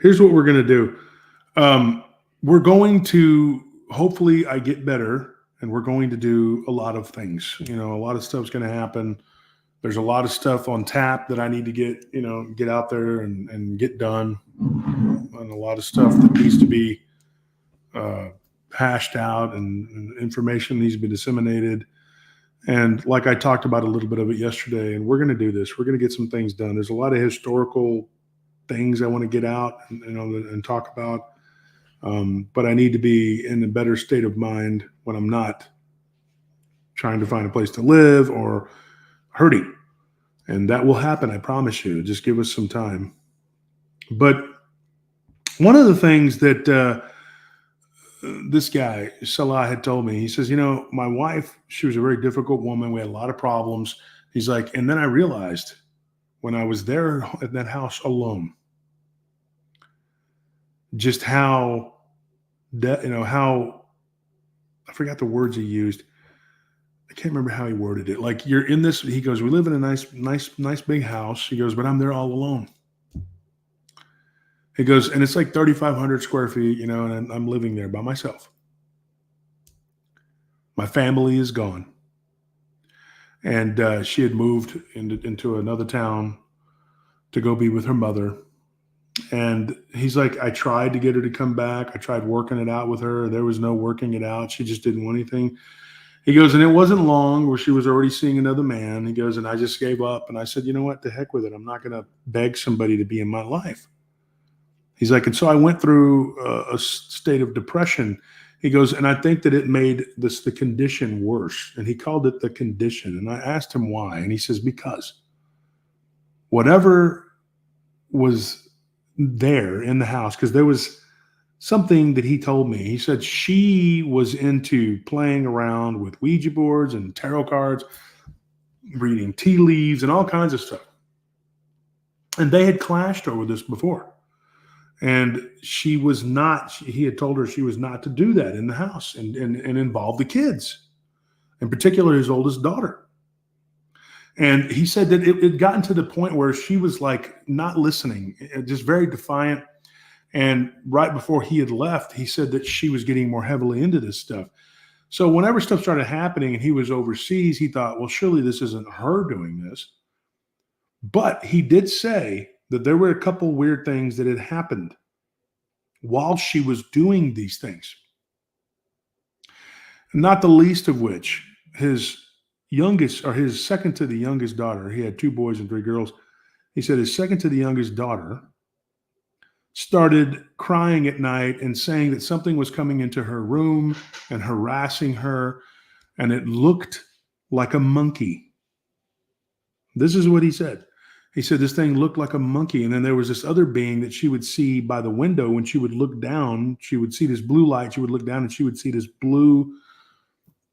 here's what we're going to do. We're going to, hopefully I get better, and we're going to do a lot of things. A lot of stuff's going to happen. There's a lot of stuff on tap that I need to get out there and get done. And a lot of stuff that needs to be hashed out and information needs to be disseminated. And like I talked about a little bit of it yesterday, and we're going to do this. We're going to get some things done. There's a lot of historical things I want to get out and talk about. But I need to be in a better state of mind when I'm not trying to find a place to live or hurting. And that will happen, I promise you. Just give us some time. But one of the things that this guy, Salah, had told me, he says, my wife, she was a very difficult woman. We had a lot of problems. He's like, and then I realized when I was there at that house alone, just how, how, I forgot the words he used. I can't remember how he worded it. Like, you're in this, he goes, we live in a nice big house. He goes, but I'm there all alone. He goes, and it's like 3,500 square feet, and I'm living there by myself. My family is gone. And she had moved into another town to go be with her mother. And he's like, I tried to get her to come back. I tried working it out with her. There was no working it out. She just didn't want anything. He goes, and it wasn't long where she was already seeing another man. He goes, and I just gave up. And I said, you know what? The heck with it. I'm not going to beg somebody to be in my life. He's like, and so I went through a state of depression. He goes, and I think that it made the condition worse. And he called it the condition. And I asked him why. And he says, because whatever was there in the house, because there was something that he told me. He said she was into playing around with Ouija boards and tarot cards, reading tea leaves and all kinds of stuff. And they had clashed over this before. And she was not, he had told her she was not to do that in the house and involve the kids, in particular his oldest daughter. And he said that it gotten to the point where she was like not listening, just very defiant. And right before he had left, he said that she was getting more heavily into this stuff. So whenever stuff started happening and he was overseas, he thought, well, surely this isn't her doing this. But he did say that there were a couple weird things that had happened while she was doing these things. Not the least of which, his second to the youngest daughter, he had 2 boys and 3 girls. He said his second to the youngest daughter started crying at night and saying that something was coming into her room and harassing her, and it looked like a monkey. This is what he said. He said this thing looked like a monkey, and then there was this other being that she would see by the window. When she would look down, she would see this blue light. She would look down and she would see this blue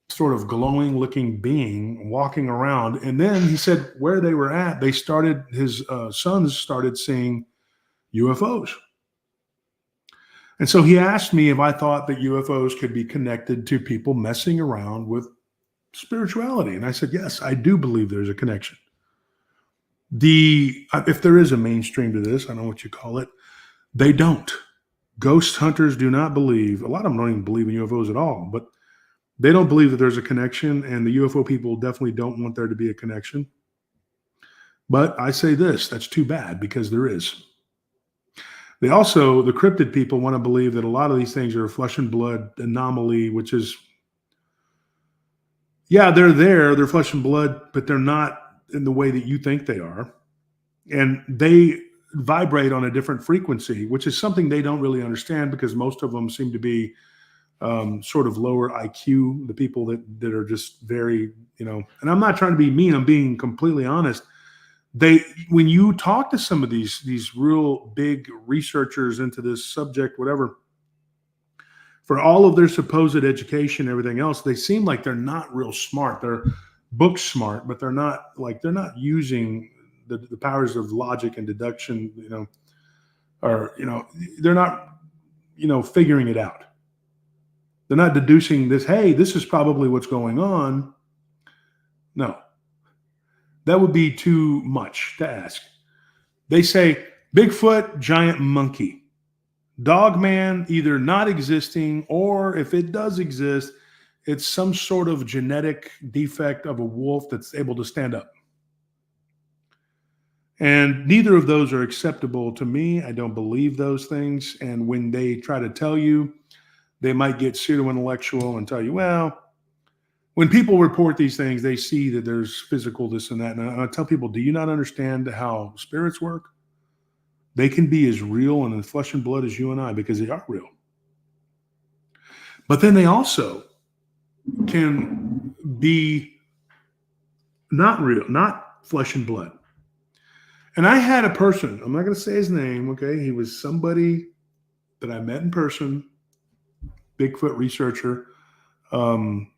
sort of glowing looking being walking around. And then he said where they were at, his sons started seeing UFOs. And so he asked me if I thought that UFOs could be connected to people messing around with spirituality. And I said, yes, I do believe there's a connection. If there is a mainstream to this, I don't know what you call it, they don't. Ghost hunters do not believe, a lot of them don't even believe in UFOs at all, but they don't believe that there's a connection, and the UFO people definitely don't want there to be a connection. But I say this, that's too bad, because there is. The cryptid people want to believe that a lot of these things are a flesh and blood anomaly, which is, yeah, they're flesh and blood, but they're not in the way that you think they are. And they vibrate on a different frequency, which is something they don't really understand, because most of them seem to be sort of lower IQ, the people that are just very, and I'm not trying to be mean, I'm being completely honest. When you talk to some of these real big researchers into this subject, whatever, for all of their supposed education, everything else, they seem like they're not real smart. They're book smart, but they're not using the powers of logic and deduction, or they're not, figuring it out. They're not deducing this, hey, this is probably what's going on. No. That would be too much to ask. They say Bigfoot, giant monkey. Dogman either not existing, or if it does exist, it's some sort of genetic defect of a wolf that's able to stand up. And neither of those are acceptable to me. I don't believe those things. And when they try to tell you, they might get pseudo-intellectual and tell you, well, when people report these things, they see that there's physical this and that. And I tell people, do you not understand how spirits work? They can be as real and in flesh and blood as you and I, because they are real. But then they also can be not real, not flesh and blood. And I had a person, I'm not going to say his name, okay? He was somebody that I met in person, Bigfoot researcher. I'm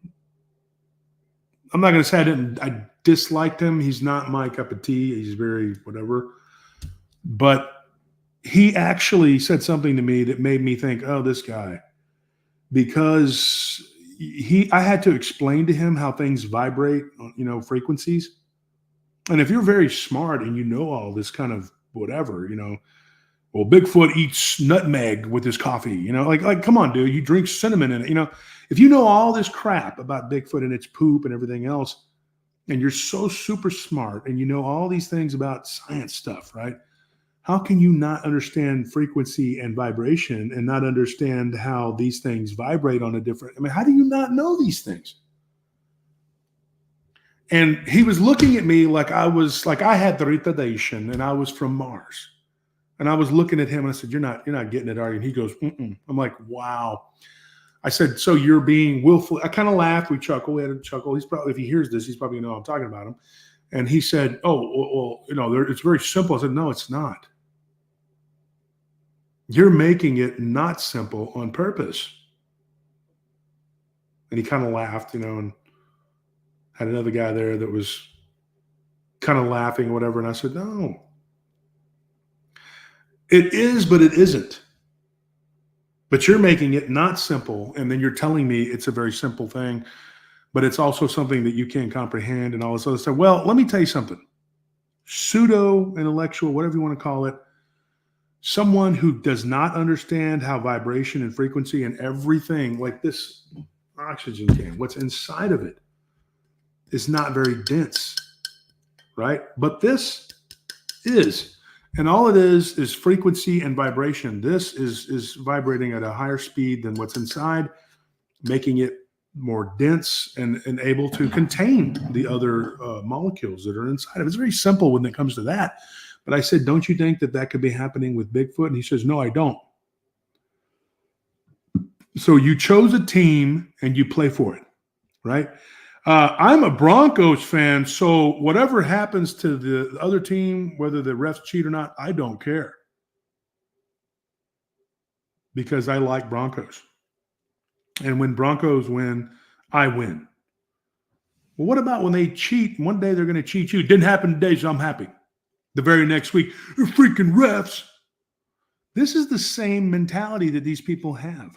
not going to say I disliked him. He's not my cup of tea. He's very whatever. But he actually said something to me that made me think, oh, this guy. Because I had to explain to him how things vibrate, frequencies. And if you're very smart and you know all this kind of whatever, well, Bigfoot eats nutmeg with his coffee, like, come on, dude, you drink cinnamon in it, if you know all this crap about Bigfoot and its poop and everything else, and you're so super smart and you know all these things about science stuff, right? How can you not understand frequency and vibration and not understand how these things vibrate on a different, how do you not know these things? And he was looking at me like I had the retardation and I was from Mars. And I was looking at him and I said, you're not getting it, are you? And he goes, mm-mm. I'm like, wow. I said, so you're being willful. I kind of laughed. We chuckled. We had a chuckle. He's probably, if he hears this, he's probably going to know I'm talking about him. And he said, oh, well, it's very simple. I said, no, it's not. You're making it not simple on purpose. And he kind of laughed, and had another guy there that was kind of laughing or whatever. And I said, no. It is, but it isn't. But you're making it not simple. And then you're telling me it's a very simple thing, but it's also something that you can't comprehend and all this other stuff. Well, let me tell you something. Pseudo-intellectual, whatever you want to call it, someone who does not understand how vibration and frequency and everything, like this oxygen can, what's inside of it, is not very dense, right? But this is. And all it is frequency and vibration. This is vibrating at a higher speed than what's inside, making it more dense and able to contain the other molecules that are inside of it. It's very simple when it comes to that. But I said, don't you think that could be happening with Bigfoot? And he says, no, I don't. So you chose a team and you play for it, right? I'm a Broncos fan, so whatever happens to the other team, whether the refs cheat or not, I don't care. Because I like Broncos. And when Broncos win, I win. Well, what about when they cheat? One day they're going to cheat you. It didn't happen today, so I'm happy. The very next week, they're freaking refs. This is the same mentality that these people have.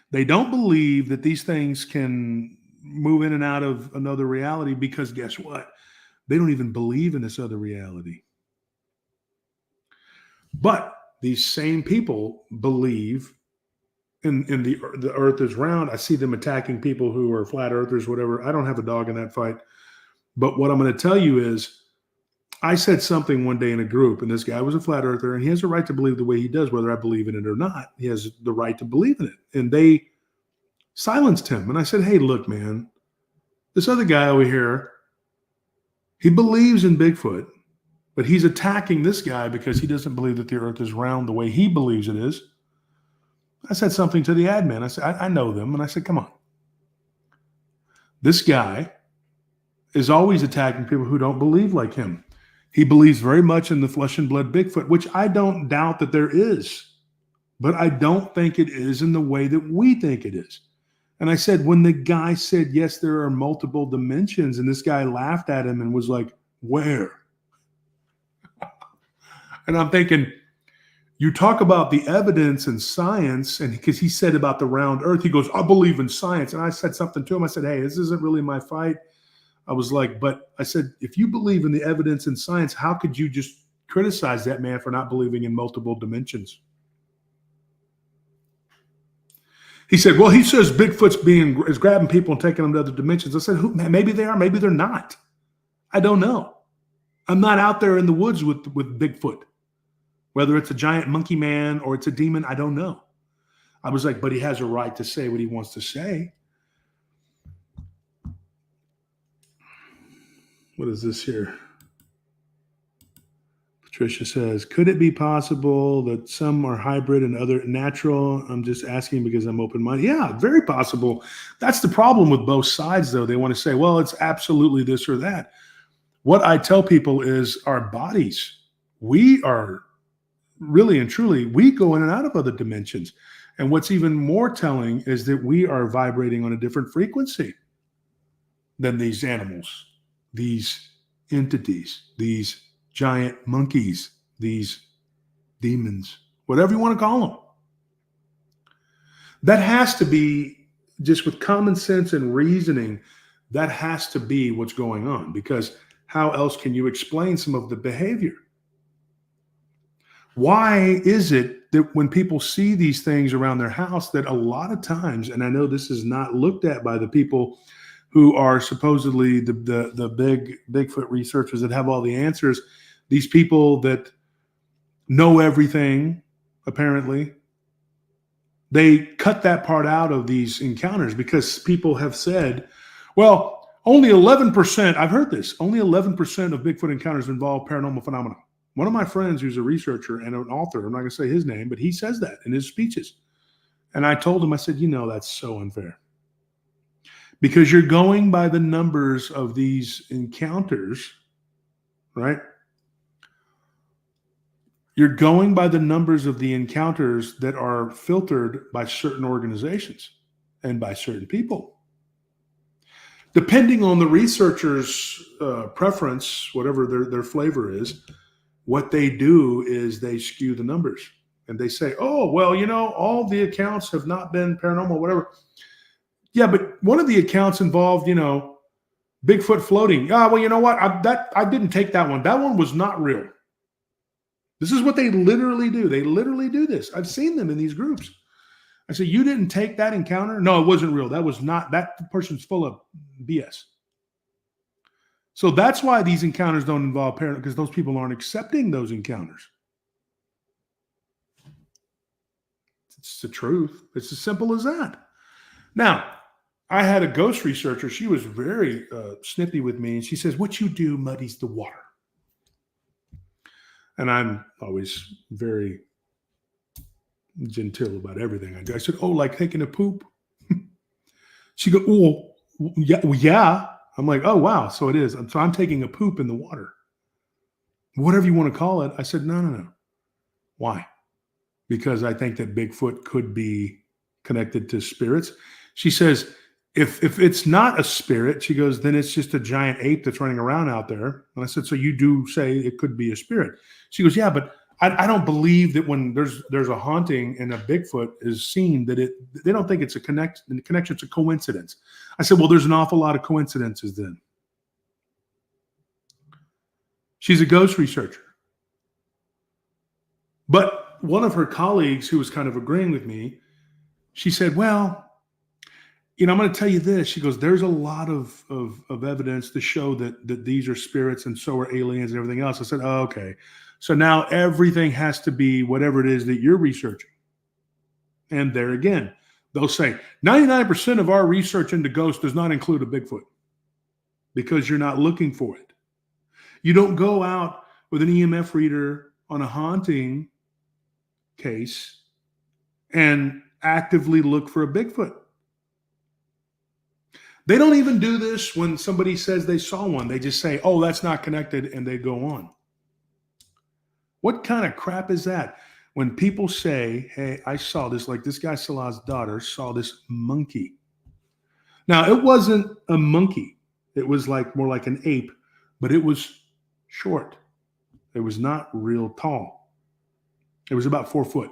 They don't believe that these things can move in and out of another reality because guess what? They don't even believe in this other reality. But these same people believe in the earth is round. I see them attacking people who are flat earthers, whatever. I don't have a dog in that fight. But what I'm going to tell you is, I said something one day in a group, and this guy was a flat earther, and he has a right to believe the way he does, whether I believe in it or not. He has the right to believe in it. And they silenced him. And I said, hey, look, man, this other guy over here, he believes in Bigfoot, but he's attacking this guy because he doesn't believe that the earth is round the way he believes it is. I said something to the admin. I said, I know them. And I said, come on. This guy is always attacking people who don't believe like him. He believes very much in the flesh and blood Bigfoot, which I don't doubt that there is, but I don't think it is in the way that we think it is. And I said, when the guy said, yes, there are multiple dimensions, and this guy laughed at him and was like, where? And I'm thinking, you talk about the evidence and science, and because he said about the round earth, he goes, I believe in science. And I said something to him. I said, hey, this isn't really my fight. I was like, but I said, if you believe in the evidence and science, how could you just criticize that man for not believing in multiple dimensions? He said, well, he says Bigfoot's is grabbing people and taking them to other dimensions. I said, maybe they are, maybe they're not. I don't know. I'm not out there in the woods with Bigfoot. Whether it's a giant monkey man or it's a demon, I don't know. I was like, but he has a right to say what he wants to say. What is this here? Patricia says, could it be possible that some are hybrid and other natural? I'm just asking because I'm open-minded. Yeah, very possible. That's the problem with both sides, though. They want to say, well, it's absolutely this or that. What I tell people is our bodies, we are really and truly, we go in and out of other dimensions. And what's even more telling is that we are vibrating on a different frequency than these animals, these entities, these giant monkeys, these demons, whatever you want to call them. That has to be, just with common sense and reasoning, that has to be what's going on, because how else can you explain some of the behavior? Why is it that when people see these things around their house, that a lot of times, and I know this is not looked at by the people who are supposedly the big Bigfoot researchers that have all the answers, these people that know everything, apparently, they cut that part out of these encounters because people have said, well, only 11%, I've heard this, only 11% of Bigfoot encounters involve paranormal phenomena. One of my friends who's a researcher and an author, I'm not going to say his name, but he says that in his speeches. And I told him, I said, that's so unfair. Because you're going by the numbers of these encounters, right? You're going by the numbers of the encounters that are filtered by certain organizations and by certain people. Depending on the researcher's preference, whatever their flavor is, what they do is they skew the numbers. And they say, oh, well, all the accounts have not been paranormal, whatever. Yeah, but one of the accounts involved, Bigfoot floating. Ah, well, you know what? I didn't take that one. That one was not real. This is what they literally do. They literally do this. I've seen them in these groups. I say, you didn't take that encounter? No, it wasn't real. That person's full of BS. So that's why these encounters don't involve paranormal, because those people aren't accepting those encounters. It's the truth. It's as simple as that. Now, I had a ghost researcher. She was very snippy with me, and she says, what you do muddies the water. And I'm always very genteel about everything I do. I said, oh, like taking a poop? She goes, oh, yeah. I'm like, oh, wow. So it is. So I'm taking a poop in the water. Whatever you want to call it. I said, no. Why? Because I think that Bigfoot could be connected to spirits. She says, if it's not a spirit, she goes, then it's just a giant ape that's running around out there. And I said, so you do say it could be a spirit? She goes, yeah, but I don't believe that when there's a haunting and a Bigfoot is seen, that they don't think it's a connection, it's a coincidence. I said, well, there's an awful lot of coincidences then. She's a ghost researcher. But one of her colleagues who was kind of agreeing with me, she said, well, I'm going to tell you this. She goes, there's a lot of evidence to show that these are spirits and so are aliens and everything else. I said, oh, okay. So now everything has to be whatever it is that you're researching. And there again, they'll say 99% of our research into ghosts does not include a Bigfoot because you're not looking for it. You don't go out with an EMF reader on a haunting case and actively look for a Bigfoot. They don't even do this when somebody says they saw one. They just say, oh, that's not connected, and they go on. What kind of crap is that? When people say, hey, I saw this, like this guy Salah's daughter saw this monkey. Now, it wasn't a monkey. It was like more like an ape, but it was short. It was not real tall. It was about 4 foot.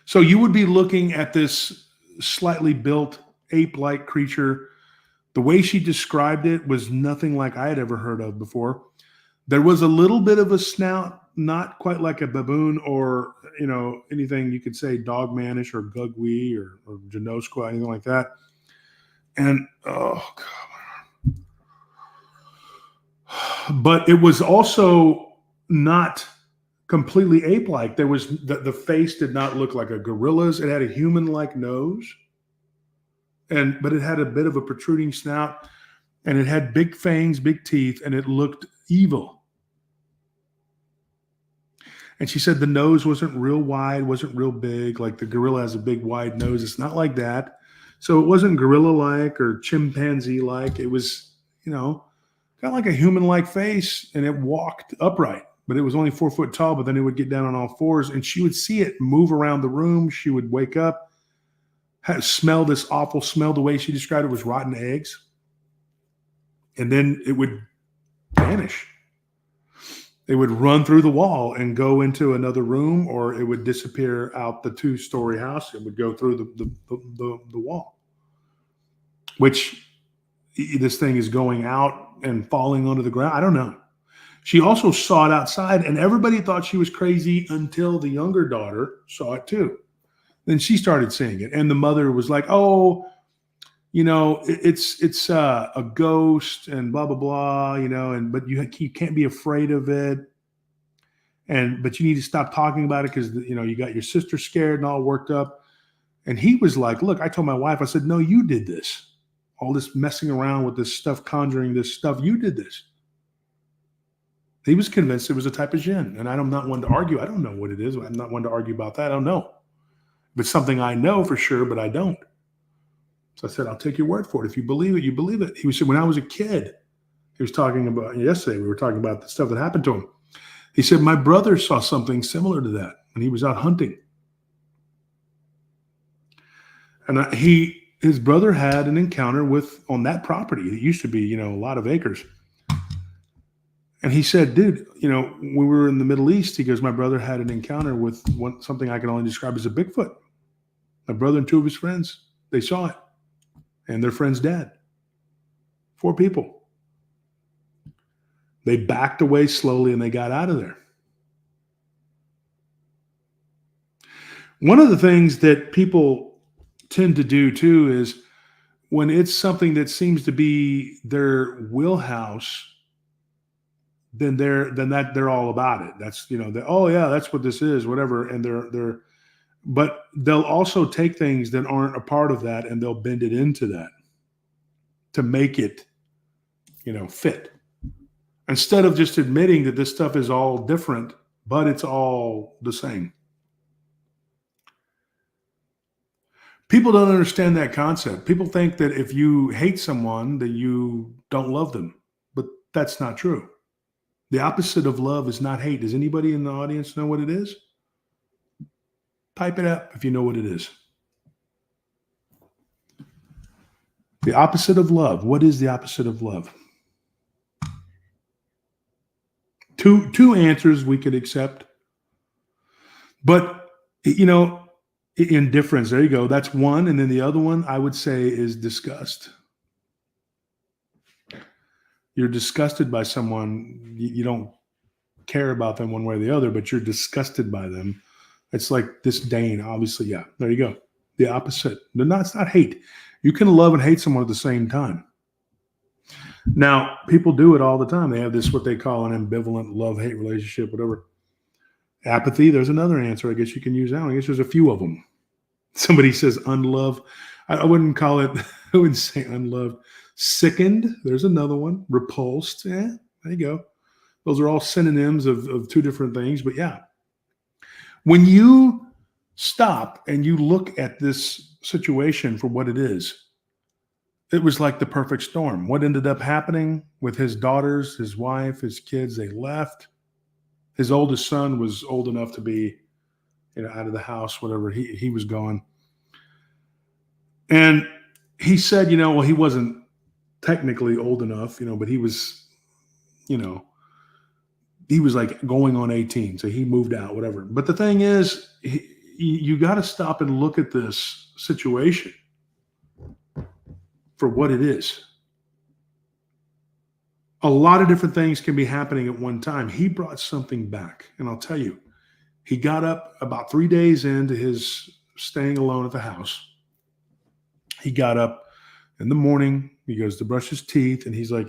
So you would be looking at this slightly built ape-like creature. The way she described it was nothing like I had ever heard of before. There was a little bit of a snout, not quite like a baboon or, anything you could say dogmanish or gugwee or Janoskwa, anything like that. And, oh, God. But it was also not completely ape-like. There was the face did not look like a gorilla's. It had a human-like nose. But it had a bit of a protruding snout, and it had big fangs, big teeth, and it looked evil. And she said the nose wasn't real wide, wasn't real big, like the gorilla has a big wide nose. It's not like that. So it wasn't gorilla-like or chimpanzee-like. It was, kind of like a human-like face, and it walked upright. But it was only 4 foot tall, but then it would get down on all fours, and she would see it move around the room. She would wake up, smell this awful smell. The way she described it was rotten eggs. And then it would vanish. It would run through the wall and go into another room, or it would disappear out the 2-story house. It would go through the wall, which this thing is going out and falling onto the ground. I don't know. She also saw it outside, and everybody thought she was crazy until the younger daughter saw it too. Then she started seeing it, and the mother was like, "Oh, it's a ghost, and blah blah blah, but you can't be afraid of it, but you need to stop talking about it because you got your sister scared and all worked up." And he was like, "Look, I told my wife, I said, no, you did this, all this messing around with this stuff, conjuring this stuff, you did this." He was convinced it was a type of jinn, and I'm not one to argue. I don't know what it is. I'm not one to argue about that. I don't know. If it's something I know for sure, but I don't. So I said, I'll take your word for it. If you believe it, you believe it. He said, when I was a kid, he was talking about, yesterday we were talking about the stuff that happened to him. He said, my brother saw something similar to that when he was out hunting. And his brother had an encounter on that property. It used to be, a lot of acres. And he said, dude, when we were in the Middle East, he goes, my brother had an encounter with something I can only describe as a Bigfoot. My brother and 2 of his friends, they saw it. And their friend's dad. 4 people. They backed away slowly and they got out of there. One of the things that people tend to do too is when it's something that seems to be their wheelhouse, then they're all about it. That's oh yeah, that's what this is, whatever. And but they'll also take things that aren't a part of that and they'll bend it into that to make it, fit. Instead of just admitting that this stuff is all different, but it's all the same. People don't understand that concept. People think that if you hate someone, that you don't love them, but that's not true. The opposite of love is not hate. Does anybody in the audience know what it is? Type it up if you know what it is. The opposite of love. What is the opposite of love? Two answers we could accept. But, indifference, there you go. That's one. And then the other one I would say is disgust. You're disgusted by someone. You don't care about them one way or the other, but you're disgusted by them. It's like disdain, obviously. Yeah, there you go. The opposite. It's not hate. You can love and hate someone at the same time. Now, people do it all the time. They have this, what they call an ambivalent love-hate relationship, whatever. Apathy, there's another answer. I guess you can use that one. I guess there's a few of them. Somebody says unloved. I wouldn't call it, I wouldn't say unloved. Sickened, there's another one. Repulsed, yeah, there you go. Those are all synonyms of two different things, but yeah. When you stop and you look at this situation for what it is, it was like the perfect storm. What ended up happening with his daughters, his wife, his kids, they left. His oldest son was old enough to be, out of the house, whatever. He was gone. And he said, well, he wasn't technically old enough, but he was, he was like going on 18. So he moved out, whatever. But the thing is, you got to stop and look at this situation for what it is. A lot of different things can be happening at one time. He brought something back. And I'll tell you, he got up about 3 days into his staying alone at the house. He got up in the morning. He goes to brush his teeth, and he's like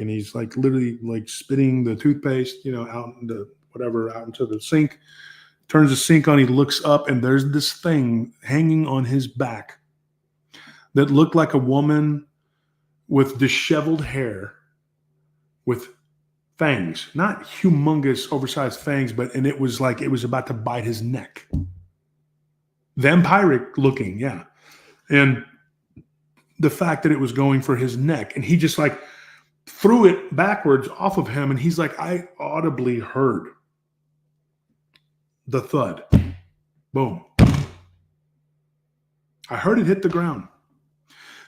literally like spitting the toothpaste, out into the sink. Turns the sink on. He looks up, and there's this thing hanging on his back that looked like a woman with disheveled hair, with fangs, not humongous, oversized fangs, and it was like it was about to bite his neck. Vampiric looking, yeah. And the fact that it was going for his neck, and he just like threw it backwards off of him, and he's like, I audibly heard the thud. Boom. I heard it hit the ground.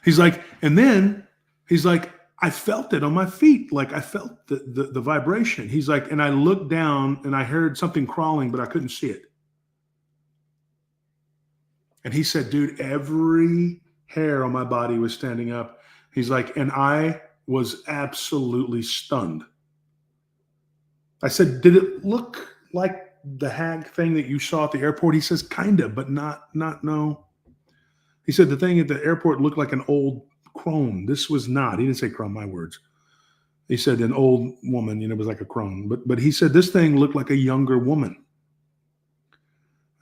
He's like, and then he's like, I felt it on my feet. Like I felt the vibration. He's like, and I looked down and I heard something crawling, but I couldn't see it. And he said, dude, every hair on my body was standing up. He's like, and I was absolutely stunned. I said, did it look like the hag thing that you saw at the airport? He says, kind of, but not no. He said the thing at the airport looked like an old crone. This was not. He didn't say crone, my words. He said an old woman, it was like a crone. But he said this thing looked like a younger woman.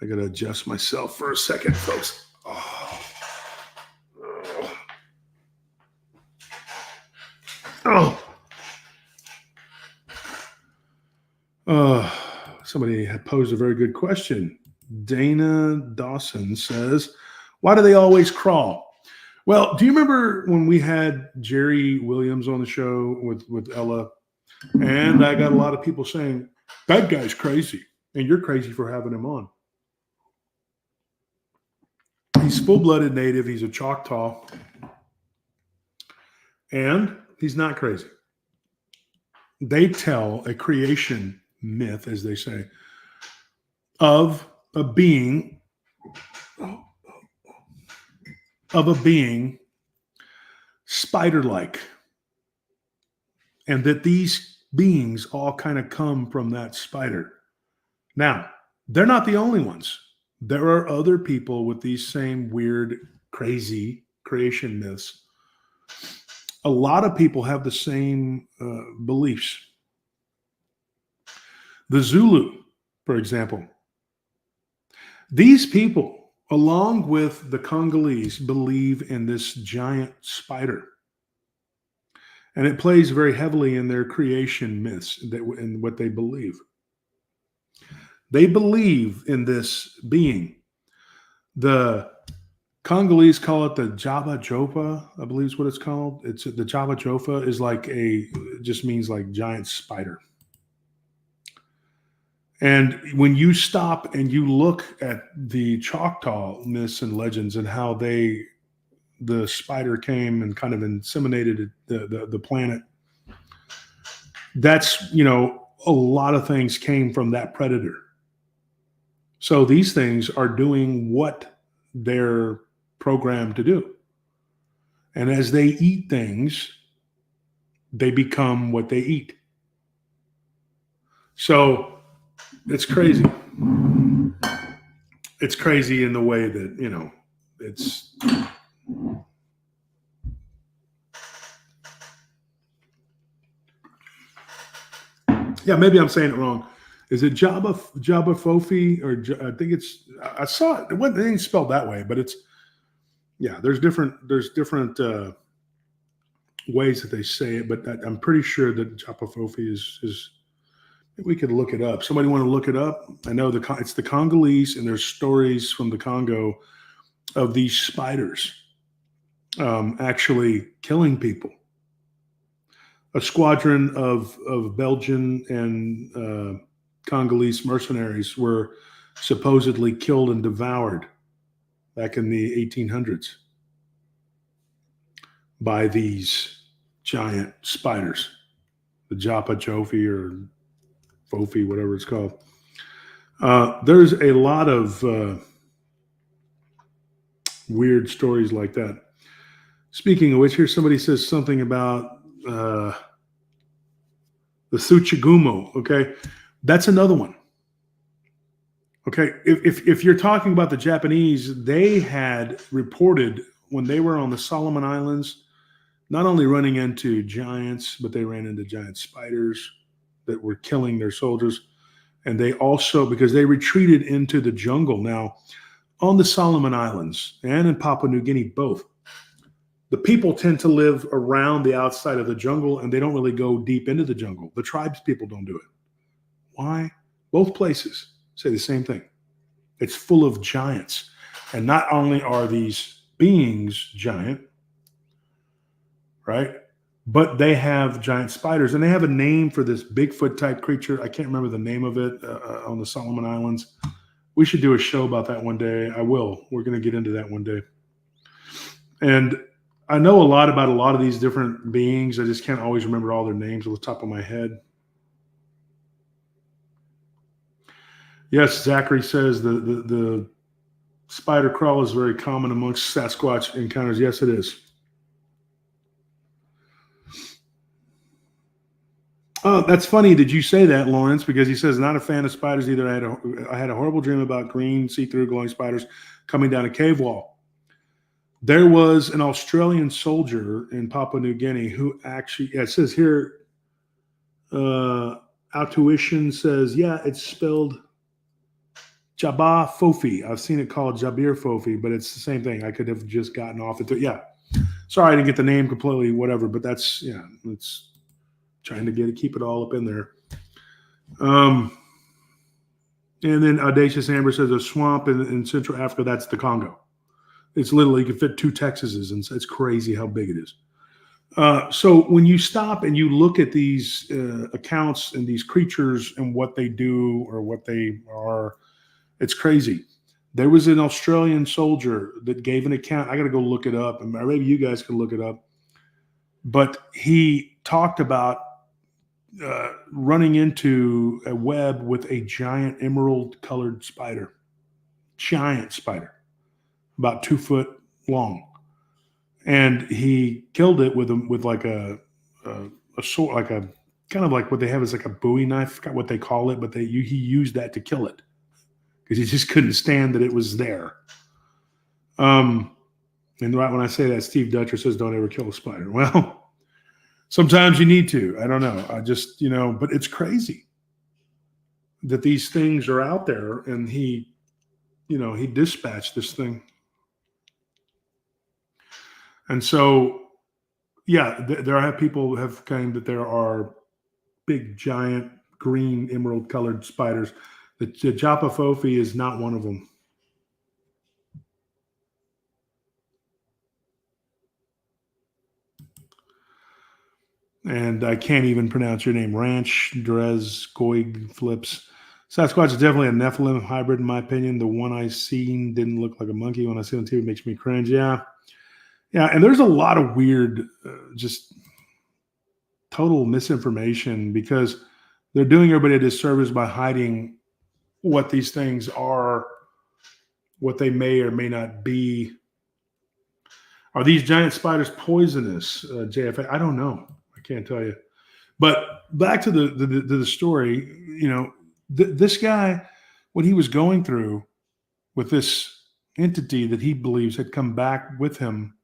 I got to adjust myself for a second, folks. Somebody had posed a very good question. Dana Dawson says, why do they always crawl? Well, do you remember when we had Jerry Williams on the show with Ella? And I got a lot of people saying, that guy's crazy, and you're crazy for having him on. He's full-blooded native. He's a Choctaw. And he's not crazy. They tell a creation myth, as they say, of a being spider-like, and that these beings all kind of come from that spider. Now, they're not the only ones. There are other people with these same weird, crazy creation myths. A lot of people have the same beliefs. The Zulu, for example, these people, along with the Congolese, believe in this giant spider. And it plays very heavily in their creation myths, in what they believe. They believe in this being. The Congolese call it the Java Jofa, I believe is what it's called. It's the Java Jofa is like it just means like giant spider. And when you stop and you look at the Choctaw myths and legends and how the spider came and kind of inseminated the planet, that's, a lot of things came from that predator. So these things are doing what they're programmed to do. And as they eat things, they become what they eat. So it's crazy. It's crazy in the way that, you know, it's... Yeah, maybe I'm saying it wrong. Is it Jabba Fofi, or I think it's... I saw it. It ain't spelled that way, but it's... Yeah, there's different ways that they say it, but I'm pretty sure that Jabba Fofi is... We could look it up. Somebody want to look it up? I know it's the Congolese, and there's stories from the Congo of these spiders actually killing people. A squadron of Belgian and Congolese mercenaries were supposedly killed and devoured back in the 1800s by these giant spiders, the Japa Jofi or Fofi, whatever it's called. There's a lot of weird stories like that. Speaking of which, here somebody says something about the Tsuchigumo. Okay, that's another one. Okay, if you're talking about the Japanese, they had reported when they were on the Solomon Islands, not only running into giants, but they ran into giant spiders that were killing their soldiers. And they also, because they retreated into the jungle. Now, on the Solomon Islands and in Papua New Guinea, both, the people tend to live around the outside of the jungle, and they don't really go deep into the jungle. The tribes people don't do it. Why? Both places say the same thing. It's full of giants. And not only are these beings giant, right? But they have giant spiders, and they have a name for this Bigfoot type creature. I can't remember the name of it on the Solomon Islands. We should do a show about that one day. I will. We're going to get into that one day. And I know a lot about a lot of these different beings. I just can't always remember all their names off the top of my head. Yes, Zachary says the spider crawl is very common amongst Sasquatch encounters. Yes, it is. Oh, that's funny. Did you say that, Lawrence? Because he says not a fan of spiders either. I had a horrible dream about green, see-through, glowing spiders coming down a cave wall. There was an Australian soldier in Papua New Guinea who actually, it says here, Altuition says, yeah, it's spelled Jabba Fofi. I've seen it called Jabir Fofi, but it's the same thing. I could have just gotten off it. Yeah. Sorry, I didn't get the name completely, whatever, but that's, yeah, it's trying to keep it all up in there. And then Audacious Amber says a swamp in Central Africa, that's the Congo. It's literally, you can fit 2 Texases, and it's crazy how big it is. So when you stop and you look at these accounts and these creatures and what they do or what they are, it's crazy. There was an Australian soldier that gave an account. I got to go look it up, and maybe you guys can look it up. But he talked about running into a web with a giant emerald-colored spider, giant spider, about 2 foot long, and he killed it with like a sword, like a kind of like what they have is like a Bowie knife. I forgot what they call it, but he used that to kill it because he just couldn't stand that it was there. And right when I say that, Steve Dutcher says, "Don't ever kill a spider." Well. Sometimes you need to. I don't know. I just, but it's crazy that these things are out there, and he dispatched this thing. And so, yeah, there are people who have claimed that there are big, giant, green, emerald-colored spiders. The Japa Fofi is not one of them. And I can't even pronounce your name. Ranch, Drez, Goig, Flips. Sasquatch is definitely a Nephilim hybrid, in my opinion. The one I seen didn't look like a monkey. When I see it on TV, it makes me cringe. Yeah. Yeah, and there's a lot of weird, just total misinformation because they're doing everybody a disservice by hiding what these things are, what they may or may not be. Are these giant spiders poisonous, JFA? I don't know. I I can't tell you. But back to the story, this guy, what he was going through with this entity that he believes had come back with him.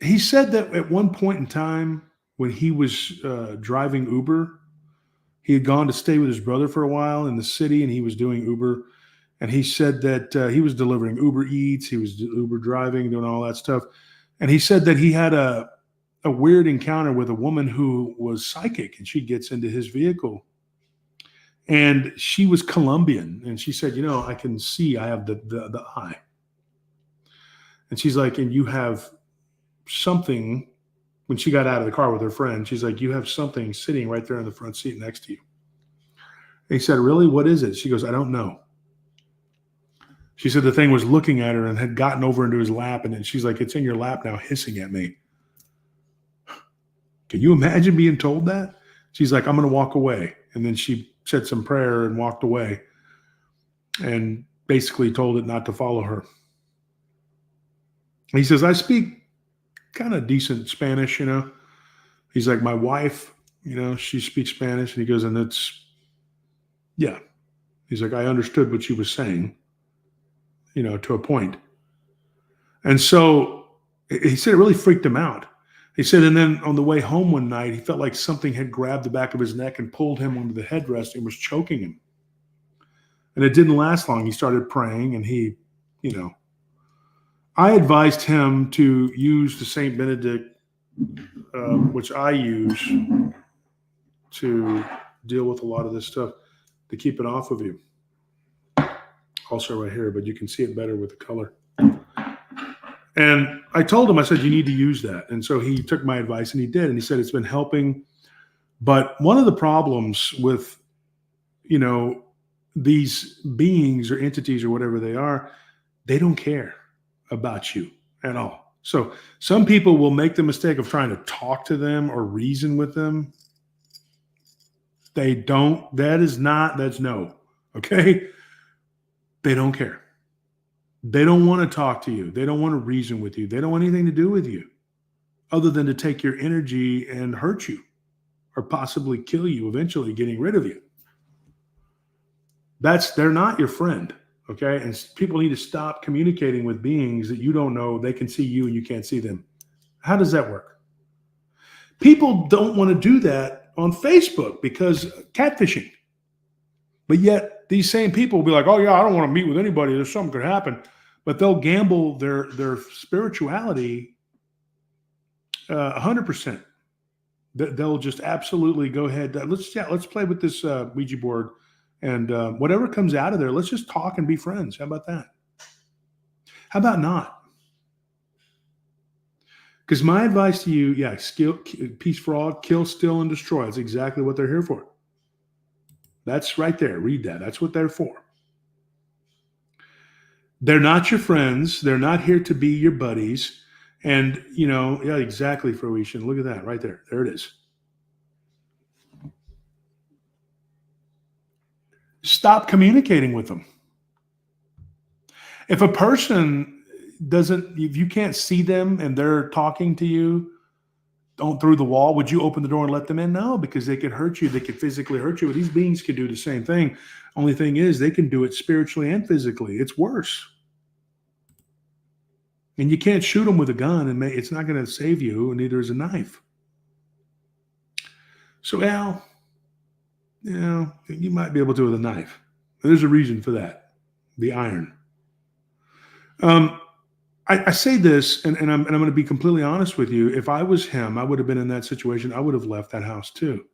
He said that at one point in time when he was driving Uber, he had gone to stay with his brother for a while in the city, and he was doing Uber. And he said that he was delivering Uber Eats, he was Uber driving, doing all that stuff. And he said that he had a weird encounter with a woman who was psychic, and she gets into his vehicle. And she was Colombian, and she said, I can see I have the eye. And she's like, and you have something, when she got out of the car with her friend, she's like, you have something sitting right there in the front seat next to you. And he said, really? What is it? She goes, I don't know. She said the thing was looking at her and had gotten over into his lap. And then she's like, it's in your lap now, hissing at me. Can you imagine being told that? She's like, I'm going to walk away. And then she said some prayer and walked away and basically told it not to follow her. He says, I speak kind of decent Spanish, He's like, my wife, she speaks Spanish. And he goes, and yeah. He's like, I understood what she was saying, to a point. And so he said it really freaked him out. He said, and then on the way home one night, he felt like something had grabbed the back of his neck and pulled him onto the headrest and was choking him. And it didn't last long. He started praying, and he, I advised him to use the St. Benedict, which I use to deal with a lot of this stuff, to keep it off of you. Also right here, but you can see it better with the color. And I told him, I said, you need to use that. And so he took my advice, and he did. And he said, it's been helping. But one of the problems with, these beings or entities or whatever they are, they don't care about you at all. So some people will make the mistake of trying to talk to them or reason with them. They don't. That's no. Okay? They don't care. They don't want to talk to you. They don't want to reason with you. They don't want anything to do with you other than to take your energy and hurt you or possibly kill you, eventually getting rid of you. They're not your friend, okay? And people need to stop communicating with beings that you don't know. They can see you and you can't see them. How does that work? People don't want to do that on Facebook because catfishing. But yet these same people will be like, oh yeah, I don't want to meet with anybody. There's something could happen. But they'll gamble their spirituality 100%. They'll just absolutely go ahead. Let's play with this Ouija board, and whatever comes out of there, let's just talk and be friends. How about that? How about not? Because my advice to you, peace for all, kill, steal, and destroy. That's exactly what they're here for. That's right there. Read that. That's what they're for. They're not your friends. They're not here to be your buddies. And, exactly, Fruition. Look at that right there. There it is. Stop communicating with them. If a person if you can't see them and they're talking to you through the wall, would you open the door and let them in? No, because they could hurt you. They could physically hurt you. But these beings can do the same thing. Only thing is they can do it spiritually and physically. It's worse. And you can't shoot them with a gun, and it's not going to save you, and neither is a knife. So, Al, you might be able to with a knife. There's a reason for that. The iron. I say this, and I'm going to be completely honest with you. If I was him, I would have been in that situation. I would have left that house too.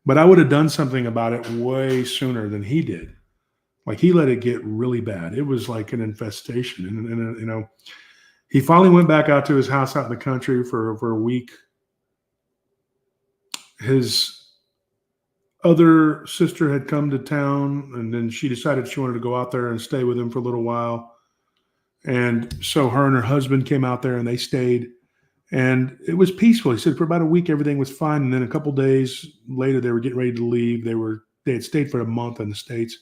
But I would have done something about it way sooner than he did. Like, he let it get really bad. It was like an infestation. And he finally went back out to his house out in the country for a week. His other sister had come to town, and then she decided she wanted to go out there and stay with him for a little while. And so her and her husband came out there, and they stayed. And it was peaceful. He said for about a week, everything was fine. And then a couple days later, they were getting ready to leave. They had stayed for a month in the States.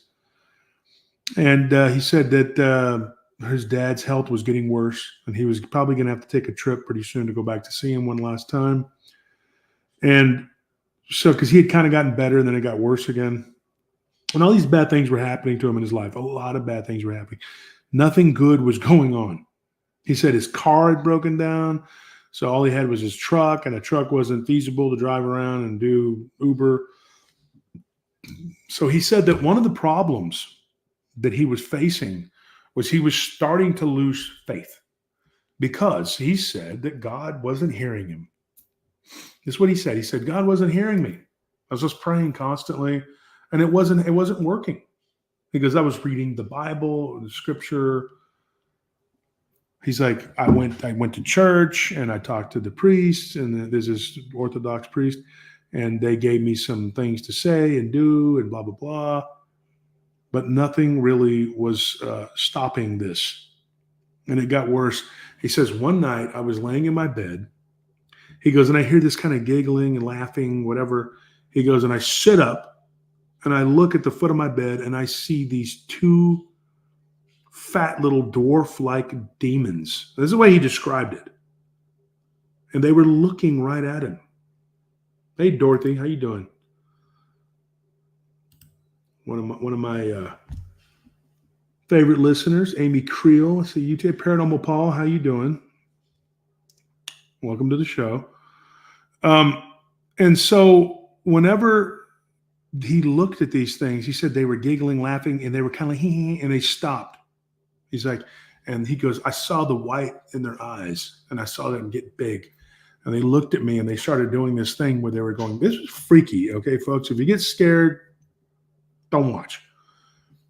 And he said that his dad's health was getting worse, and he was probably going to have to take a trip pretty soon to go back to see him one last time. And so, because he had kind of gotten better, and then it got worse again. And all these bad things were happening to him in his life. A lot of bad things were happening. Nothing good was going on. He said his car had broken down. So all he had was his truck, and a truck wasn't feasible to drive around and do Uber. So he said that one of the problems that he was facing was he was starting to lose faith because he said that God wasn't hearing him. That's what he said. He said, God wasn't hearing me. I was just praying constantly, and it wasn't working because I was reading the Bible, the scripture. He's like, I went to church and I talked to the priest, and there's this Orthodox priest, and they gave me some things to say and do and blah, blah, blah. But nothing really was stopping this. And it got worse. He says, one night I was laying in my bed. He goes, and I hear this kind of giggling and laughing, whatever. He goes, and I sit up and I look at the foot of my bed and I see these two fat little dwarf-like demons. This is the way he described it. And they were looking right at him. Hey, Dorothy, how you doing? One of my favorite listeners, Amy Creel. I see you too. Paranormal Paul, how you doing? Welcome to the show. And so whenever he looked at these things, he said they were giggling, laughing, and they were kind of like, and they stopped. He's like, and he goes, I saw the white in their eyes, and I saw them get big. And they looked at me, and they started doing this thing where they were going, this is freaky, okay, folks? If you get scared, don't watch.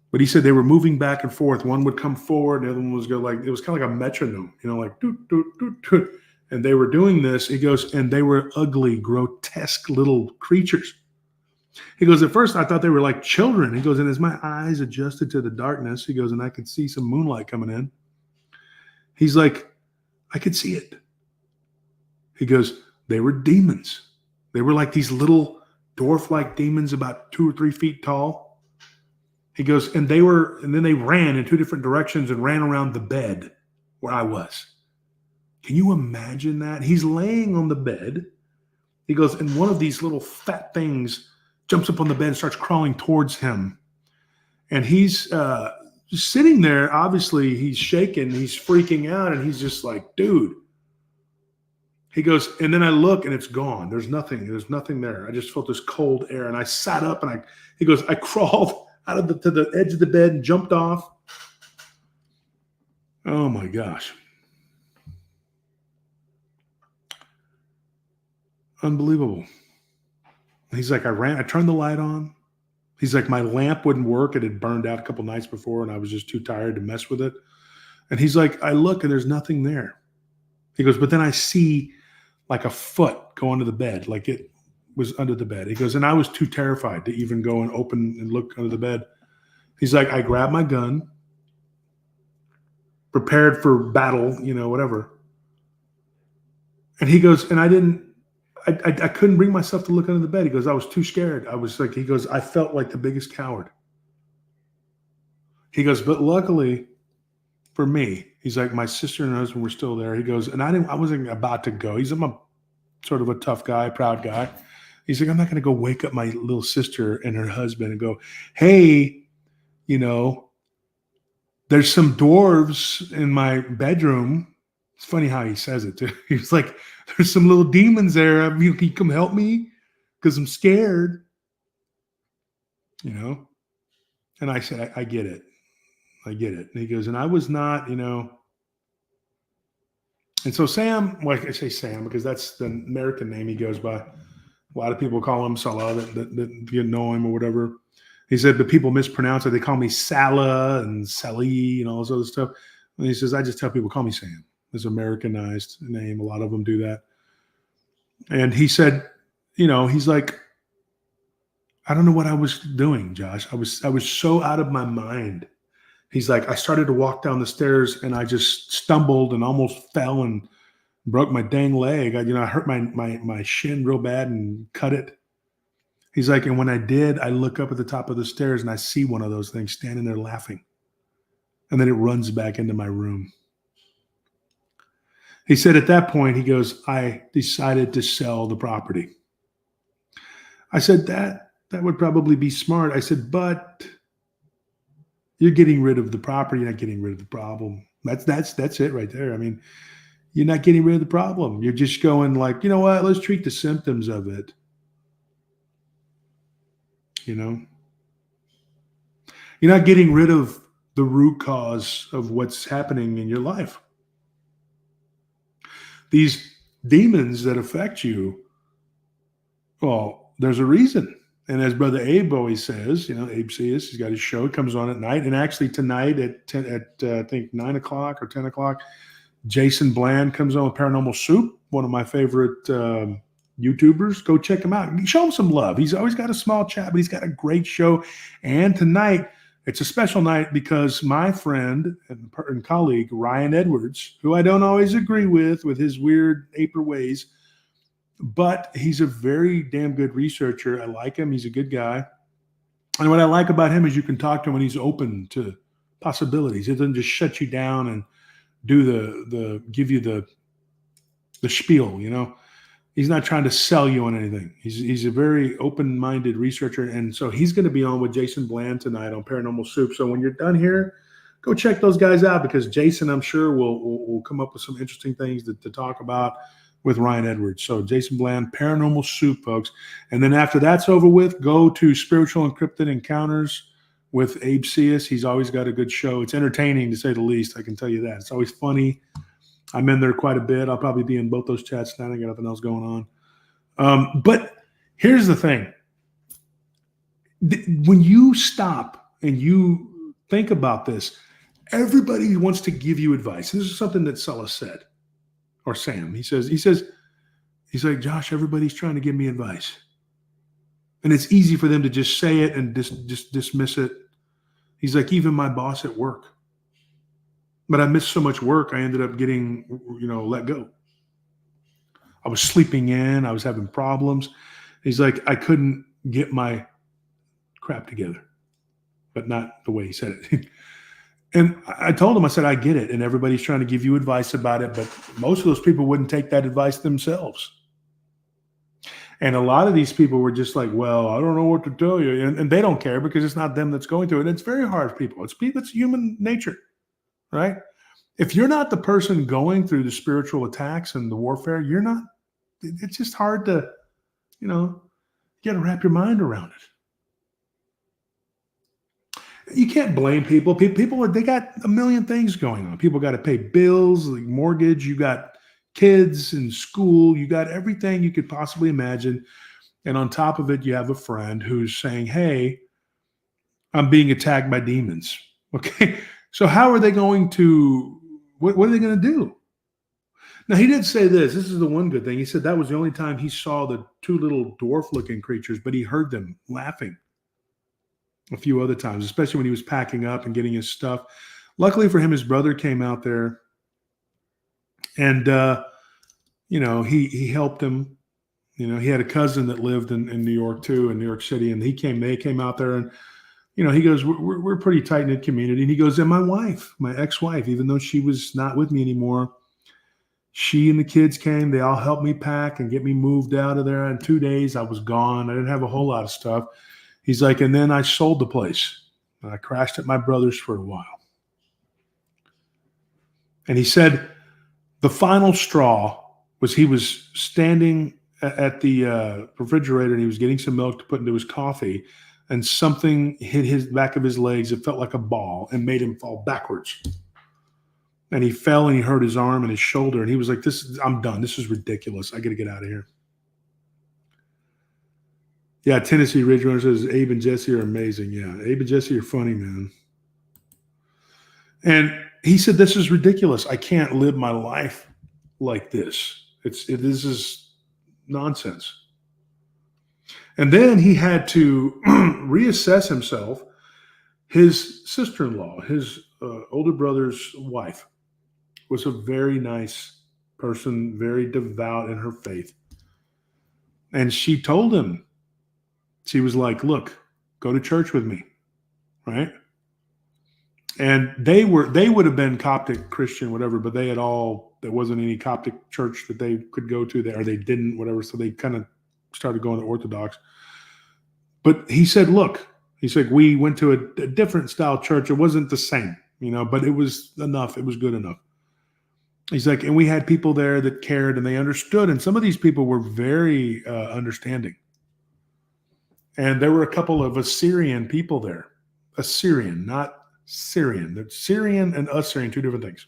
But he said they were moving back and forth. One would come forward, the other one was go like, it was kind of like a metronome, like doot, doot, doot, doot. And they were doing this. He goes, and they were ugly, grotesque little creatures. He goes, at first I thought they were like children. He goes, and as my eyes adjusted to the darkness, he goes, and I could see some moonlight coming in. He's like, I could see it. He goes, they were demons. They were like these little dwarf-like demons about 2 or 3 feet tall. He goes, and then they ran in 2 different directions and ran around the bed where I was. Can you imagine that? He's laying on the bed. He goes, and one of these little fat things jumps up on the bed and starts crawling towards him. And he's just sitting there. Obviously, he's shaking. He's freaking out. And he's just like, dude. He goes, and then I look and it's gone. There's nothing there. I just felt this cold air. And I sat up and he goes, I crawled out to the edge of the bed and jumped off. Oh my gosh. Unbelievable. He's like, I turned the light on. He's like, my lamp wouldn't work. It had burned out a couple nights before and I was just too tired to mess with it. And he's like, I look and there's nothing there. He goes, but then I see like a foot go under the bed, like it was under the bed. He goes, and I was too terrified to even go and open and look under the bed. He's like, I grabbed my gun, prepared for battle, whatever. And he goes, and I couldn't bring myself to look under the bed. He goes, I was too scared. He goes, I felt like the biggest coward. He goes, but luckily for me, he's like, my sister and her husband were still there. He goes, and I wasn't about to go. I'm a sort of a tough guy, proud guy. He's like, I'm not going to go wake up my little sister and her husband and go, hey, there's some dwarves in my bedroom. It's funny how he says it too. He's like, there's some little demons there. Can you come help me? Because I'm scared. And I said, I get it. I get it. And he goes, and I was not, And so Sam, I say Sam because that's the American name he goes by. A lot of people call him Salah that know him or whatever. He said, but people mispronounce it. They call me Salah and Sally and all this other stuff. And he says, I just tell people, call me Sam. It's Americanized name. A lot of them do that. And he said, he's like, I don't know what I was doing, Josh. I was so out of my mind. He's like, I started to walk down the stairs and I just stumbled and almost fell and broke my dang leg. I hurt my shin real bad and cut it. He's like, and when I did, I look up at the top of the stairs and I see one of those things standing there laughing. And then it runs back into my room. He said at that point, he goes, I decided to sell the property. I said, that would probably be smart. I said, but you're getting rid of the property, you're not getting rid of the problem. That's it right there. I mean, you're not getting rid of the problem. You're just going like, you know what, let's treat the symptoms of it. You know? You're not getting rid of the root cause of what's happening in your life. These demons that affect you, well, there's a reason. And as Brother Abe always says, you know, Abe sees, he's got his show, it comes on at night. And actually tonight at I think 9 o'clock or 10 o'clock, Jason Bland comes on with Paranormal Soup, one of my favorite YouTubers. Go check him out. Show him some love. He's always got a small chat, but he's got a great show. And tonight, it's a special night because my friend and colleague, Ryan Edwards, who I don't always agree with his weird aper ways, but he's a very damn good researcher. I like him. He's a good guy. And what I like about him is you can talk to him and he's open to possibilities. He doesn't just shut you down and do give you the spiel, you know. He's not trying to sell you on anything. He's a very open-minded researcher. And so he's going to be on with Jason Bland tonight on Paranormal Soup. So when you're done here, go check those guys out because Jason, I'm sure, will come up with some interesting things to talk about with Ryan Edwards. So Jason Bland, Paranormal Soup, folks. And then after that's over with, go to Spiritual Encrypted Encounters with Abe Seas. He's always got a good show. It's entertaining, to say the least. I can tell you that. It's always funny. I'm in there quite a bit. I'll probably be in both those chats now. I got nothing else going on. But here's the thing. When you stop and you think about this, everybody wants to give you advice. This is something that Salah said, or Sam. He's like, Josh, everybody's trying to give me advice. And it's easy for them to just say it and just dismiss it. He's like, even my boss at work. But I missed so much work, I ended up getting, let go. I was sleeping in. I was having problems. He's like, I couldn't get my crap together. But not the way he said it. And I told him, I said, I get it. And everybody's trying to give you advice about it. But most of those people wouldn't take that advice themselves. And a lot of these people were just like, well, I don't know what to tell you. And they don't care because it's not them that's going through it. It's very hard for people. It's human nature. Right? If you're not the person going through the spiritual attacks and the warfare, you're not. It's just hard to, you got to wrap your mind around it. You can't blame people. People, they got a million things going on. People got to pay bills, like mortgage. You got kids in school. You got everything you could possibly imagine. And on top of it, you have a friend who's saying, hey, I'm being attacked by demons. Okay. So how are they going to, what are they going to do? Now, he did say this. This is the one good thing. He said that was the only time he saw the two little dwarf-looking creatures, but he heard them laughing a few other times, especially when he was packing up and getting his stuff. Luckily for him, his brother came out there and, he helped him. He had a cousin that lived in New York too, in New York City, and they came out there and, he goes, we're a pretty tight-knit community. And he goes, and my wife, my ex-wife, even though she was not with me anymore, she and the kids came. They all helped me pack and get me moved out of there. In 2 days, I was gone. I didn't have a whole lot of stuff. He's like, and then I sold the place. And I crashed at my brother's for a while. And he said the final straw was he was standing at the refrigerator and he was getting some milk to put into his coffee. And something hit his back of his legs. It felt like a ball and made him fall backwards. And he fell and he hurt his arm and his shoulder. And he was like, I'm done. This is ridiculous. I got to get out of here. Yeah, Tennessee Ridge Runner says, Abe and Jesse are amazing. Yeah, Abe and Jesse are funny, man. And he said, this is ridiculous. I can't live my life like this. This is nonsense. And then he had to reassess himself. His sister-in-law, his older brother's wife, was a very nice person, very devout in her faith. And she told him, she was like, look, go to church with me, right? And they would have been Coptic Christian, whatever, but there wasn't any Coptic church that they could go to there, or they didn't, whatever. So they kind of started going to Orthodox. But he said, look, we went to a different style church. It wasn't the same, but it was enough. It was good enough. He's like, and we had people there that cared and they understood. And some of these people were very understanding. And there were a couple of Assyrian people there. Assyrian, not Syrian. The Syrian and Assyrian, two different things.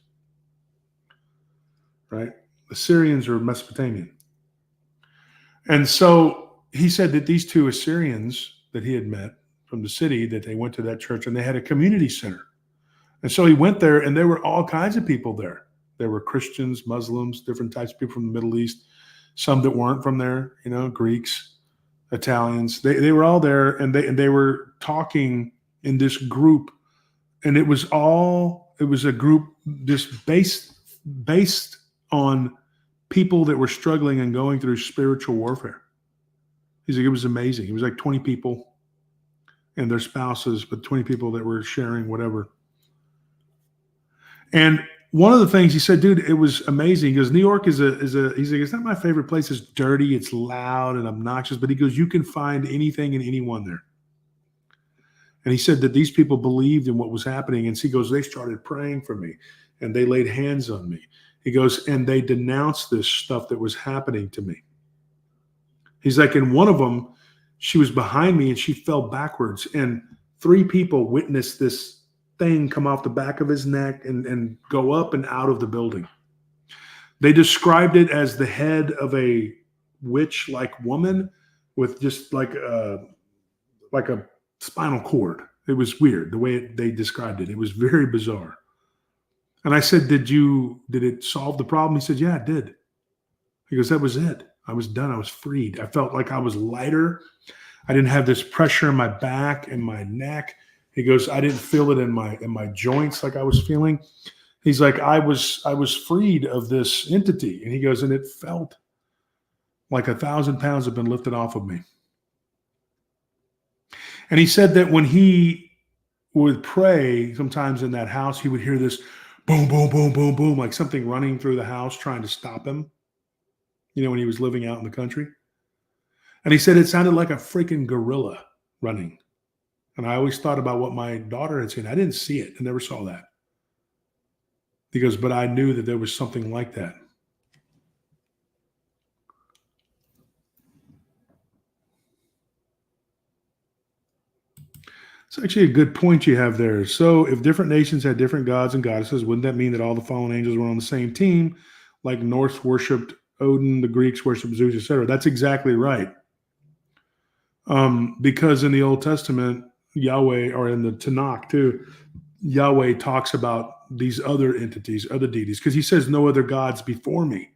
Right? Assyrians are Mesopotamian. And so he said that these two Assyrians that he had met from the city, that they went to that church and they had a community center. And so he went there and there were all kinds of people there. There were Christians, Muslims, different types of people from the Middle East, some that weren't from there, Greeks, Italians. They were all there and they were talking in this group. And it was a group just based on people that were struggling and going through spiritual warfare. He's like, it was amazing. It was like 20 people and their spouses, but 20 people that were sharing whatever. And one of the things he said, dude, it was amazing. He goes, New York he's like, it's not my favorite place. It's dirty, it's loud and obnoxious, but he goes, you can find anything and anyone there. And he said that these people believed in what was happening. And he goes, they started praying for me and they laid hands on me. He goes, and they denounced this stuff that was happening to me. He's like, and one of them, she was behind me and she fell backwards. And 3 people witnessed this thing come off the back of his neck and go up and out of the building. They described it as the head of a witch-like woman with just like a spinal cord. It was weird the way they described it. It was very bizarre. And I said, did it solve the problem? He said, yeah, it did. He goes, that was it. I was done. I was freed. I felt like I was lighter. I didn't have this pressure in my back and my neck. He goes, I didn't feel it in my joints like I was feeling. He's like, I was freed of this entity. And he goes, and it felt like 1,000 pounds had been lifted off of me. And he said that when he would pray, sometimes in that house, he would hear this boom, boom, boom, boom, boom, like something running through the house trying to stop him, when he was living out in the country. And he said it sounded like a freaking gorilla running. And I always thought about what my daughter had seen. I didn't see it. I never saw that. He goes, but I knew that there was something like that. It's actually a good point you have there. So if different nations had different gods and goddesses, wouldn't that mean that all the fallen angels were on the same team? Like Norse worshipped Odin, the Greeks worshipped Zeus, etc. That's exactly right. Because in the Old Testament, Yahweh, or in the Tanakh too, Yahweh talks about these other entities, other deities, because he says no other gods before me.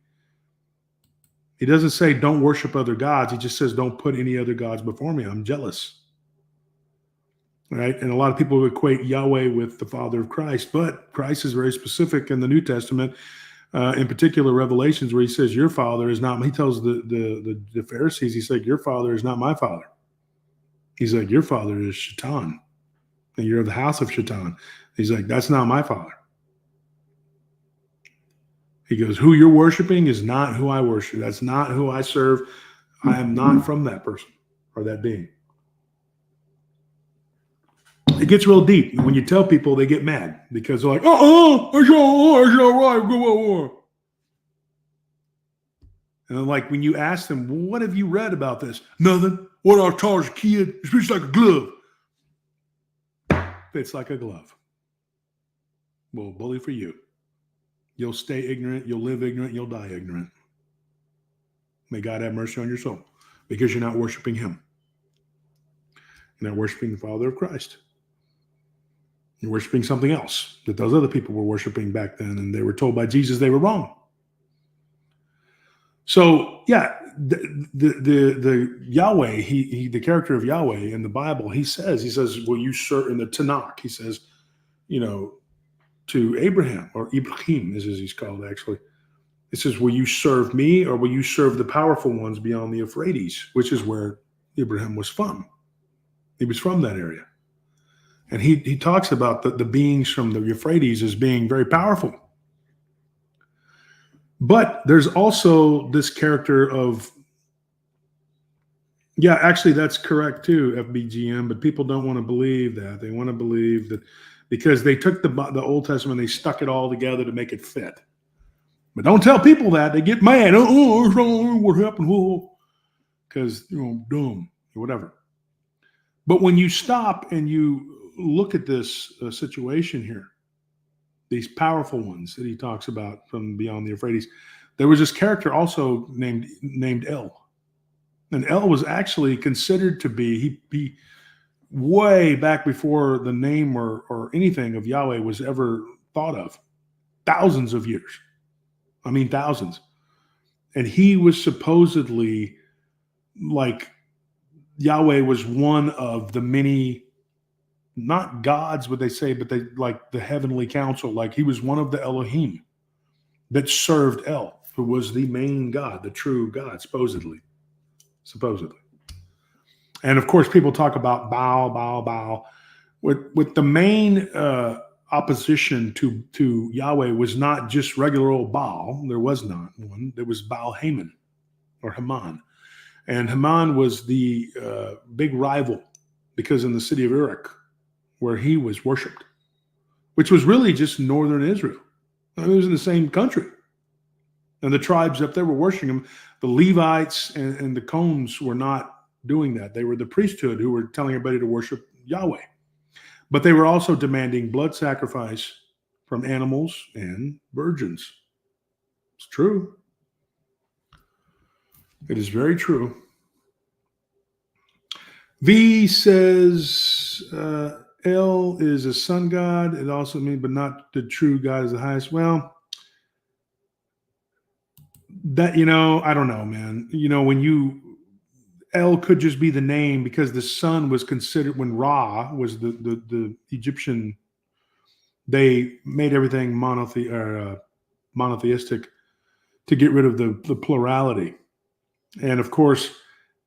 He doesn't say don't worship other gods. He just says don't put any other gods before me. I'm jealous. Right? And a lot of people equate Yahweh with the Father of Christ, but Christ is very specific in the New Testament, in particular Revelations, where he says, your father is not, he tells the Pharisees, he said, your father is not my father. He's like, your father is Shaitan, and you're of the house of Shaitan. He's like, that's not my father. He goes, who you're worshiping is not who I worship. That's not who I serve. I am not from that person or that being. It gets real deep. When you tell people, they get mad because they're like, it's all right. And then, like, when you ask them, well, what have you read about this? Nothing. What I was taught as a kid, it fits like a glove. Fits like a glove. Well, bully for you. You'll stay ignorant, you'll live ignorant, you'll die ignorant. May God have mercy on your soul, because you're not worshiping him. You're not worshiping the Father of Christ. You're worshiping something else that those other people were worshiping back then, and they were told by Jesus they were wrong. So, yeah, the Yahweh, the character of Yahweh in the Bible, he says, will you serve, in the Tanakh, he says, to Abraham, or Ibrahim, as he's called actually. It says, will you serve me, or will you serve the powerful ones beyond the Euphrates, which is where Abraham was from. He was from that area. And he talks about the beings from the Euphrates as being very powerful. But there's also this character of, yeah, actually that's correct too, FBGM, but people don't want to believe that. They want to believe that because they took the Old Testament, they stuck it all together to make it fit. But don't tell people that. They get mad. Oh, what happened? Because, dumb or whatever. But when you stop and you look at this situation here, these powerful ones that he talks about from beyond the Euphrates, there was this character also named El. And El was actually considered to be, he way back before the name or anything of Yahweh was ever thought of. Thousands of years. I mean, thousands. And he was supposedly like Yahweh was one of the many, not gods, would they say, but they like the heavenly council. Like he was one of the Elohim that served El, who was the main God, the true God, supposedly. And of course, people talk about Baal. With the main opposition to Yahweh was not just regular old Baal. There was not one. There was Baal Haman or Haman. And Haman was the big rival because in the city of Uruk, where he was worshipped, which was really just northern Israel. It was in the same country. And the tribes up there were worshiping him. The Levites and the Combs were not doing that. They were the priesthood who were telling everybody to worship Yahweh. But they were also demanding blood sacrifice from animals and virgins. It's true. It is very true. V says, El is a sun god. It also means, but not the true God is the highest. Well, that, I don't know, man. When El could just be the name because the sun was considered, when Ra was the Egyptian, they made everything monotheistic to get rid of the plurality. And of course,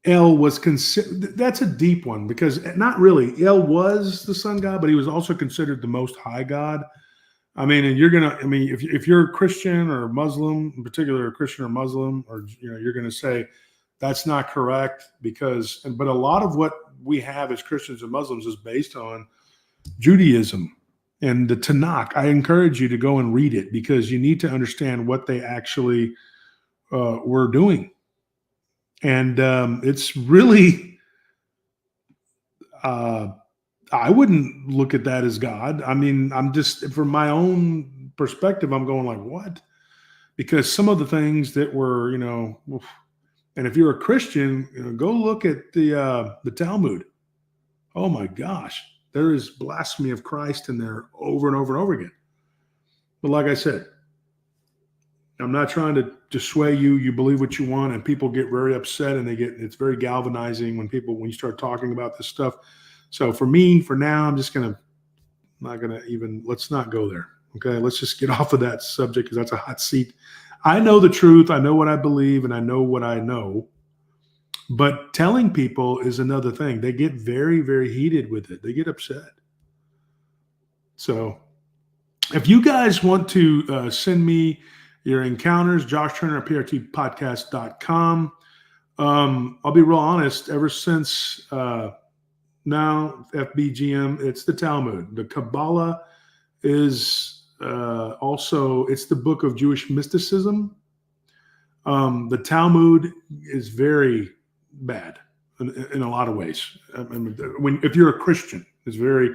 El was considered, that's a deep one because not really. El was the sun god, but he was also considered the most high god. I mean, and if you're a Christian or a Muslim, in particular a Christian or Muslim, or, you're going to say that's not correct but a lot of what we have as Christians and Muslims is based on Judaism and the Tanakh. I encourage you to go and read it because you need to understand what they actually were doing. And it's really, I wouldn't look at that as God. I mean, I'm just, from my own perspective, I'm going like, what? Because some of the things that were, and if you're a Christian, go look at the Talmud. Oh my gosh, there is blasphemy of Christ in there over and over and over again. But like I said, I'm not trying to sway you. You believe what you want, and people get very upset, and it's very galvanizing when you start talking about this stuff. So for me, for now, let's not go there. Okay, let's just get off of that subject because that's a hot seat. I know the truth. I know what I believe, and I know what I know. But telling people is another thing. They get very, very heated with it. They get upset. So if you guys want to send me your encounters, Josh Turner at prtpodcast.com. I'll be real honest. Ever since now, FBGM, it's the Talmud. The Kabbalah is also, it's the book of Jewish mysticism. The Talmud is very bad in a lot of ways. If you're a Christian, it's very,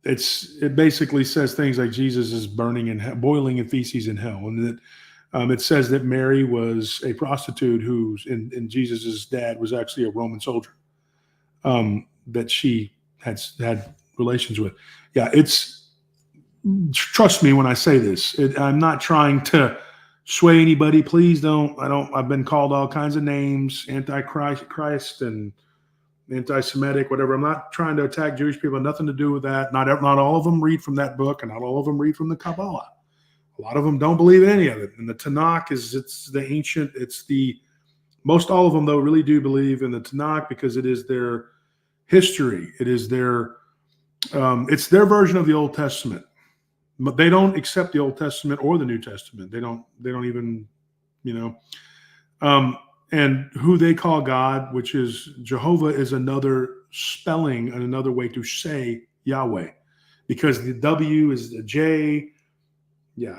it basically says things like Jesus is boiling in feces in hell. And that it says that Mary was a prostitute and Jesus's dad was actually a Roman soldier that she had relations with. Yeah, trust me when I say this. I'm not trying to sway anybody. Please don't. I've been called all kinds of names, Antichrist and anti-Semitic, whatever. I'm not trying to attack Jewish people. Nothing to do with that. Not all of them read from that book, and not all of them read from the Kabbalah. A lot of them don't believe in any of it. And the Tanakh it's the ancient. Most all of them though really do believe in the Tanakh because it is their history. It is it's their version of the Old Testament. But they don't accept the Old Testament or the New Testament. They don't even, and who they call God, which is Jehovah, is another spelling and another way to say Yahweh, because the W is the J,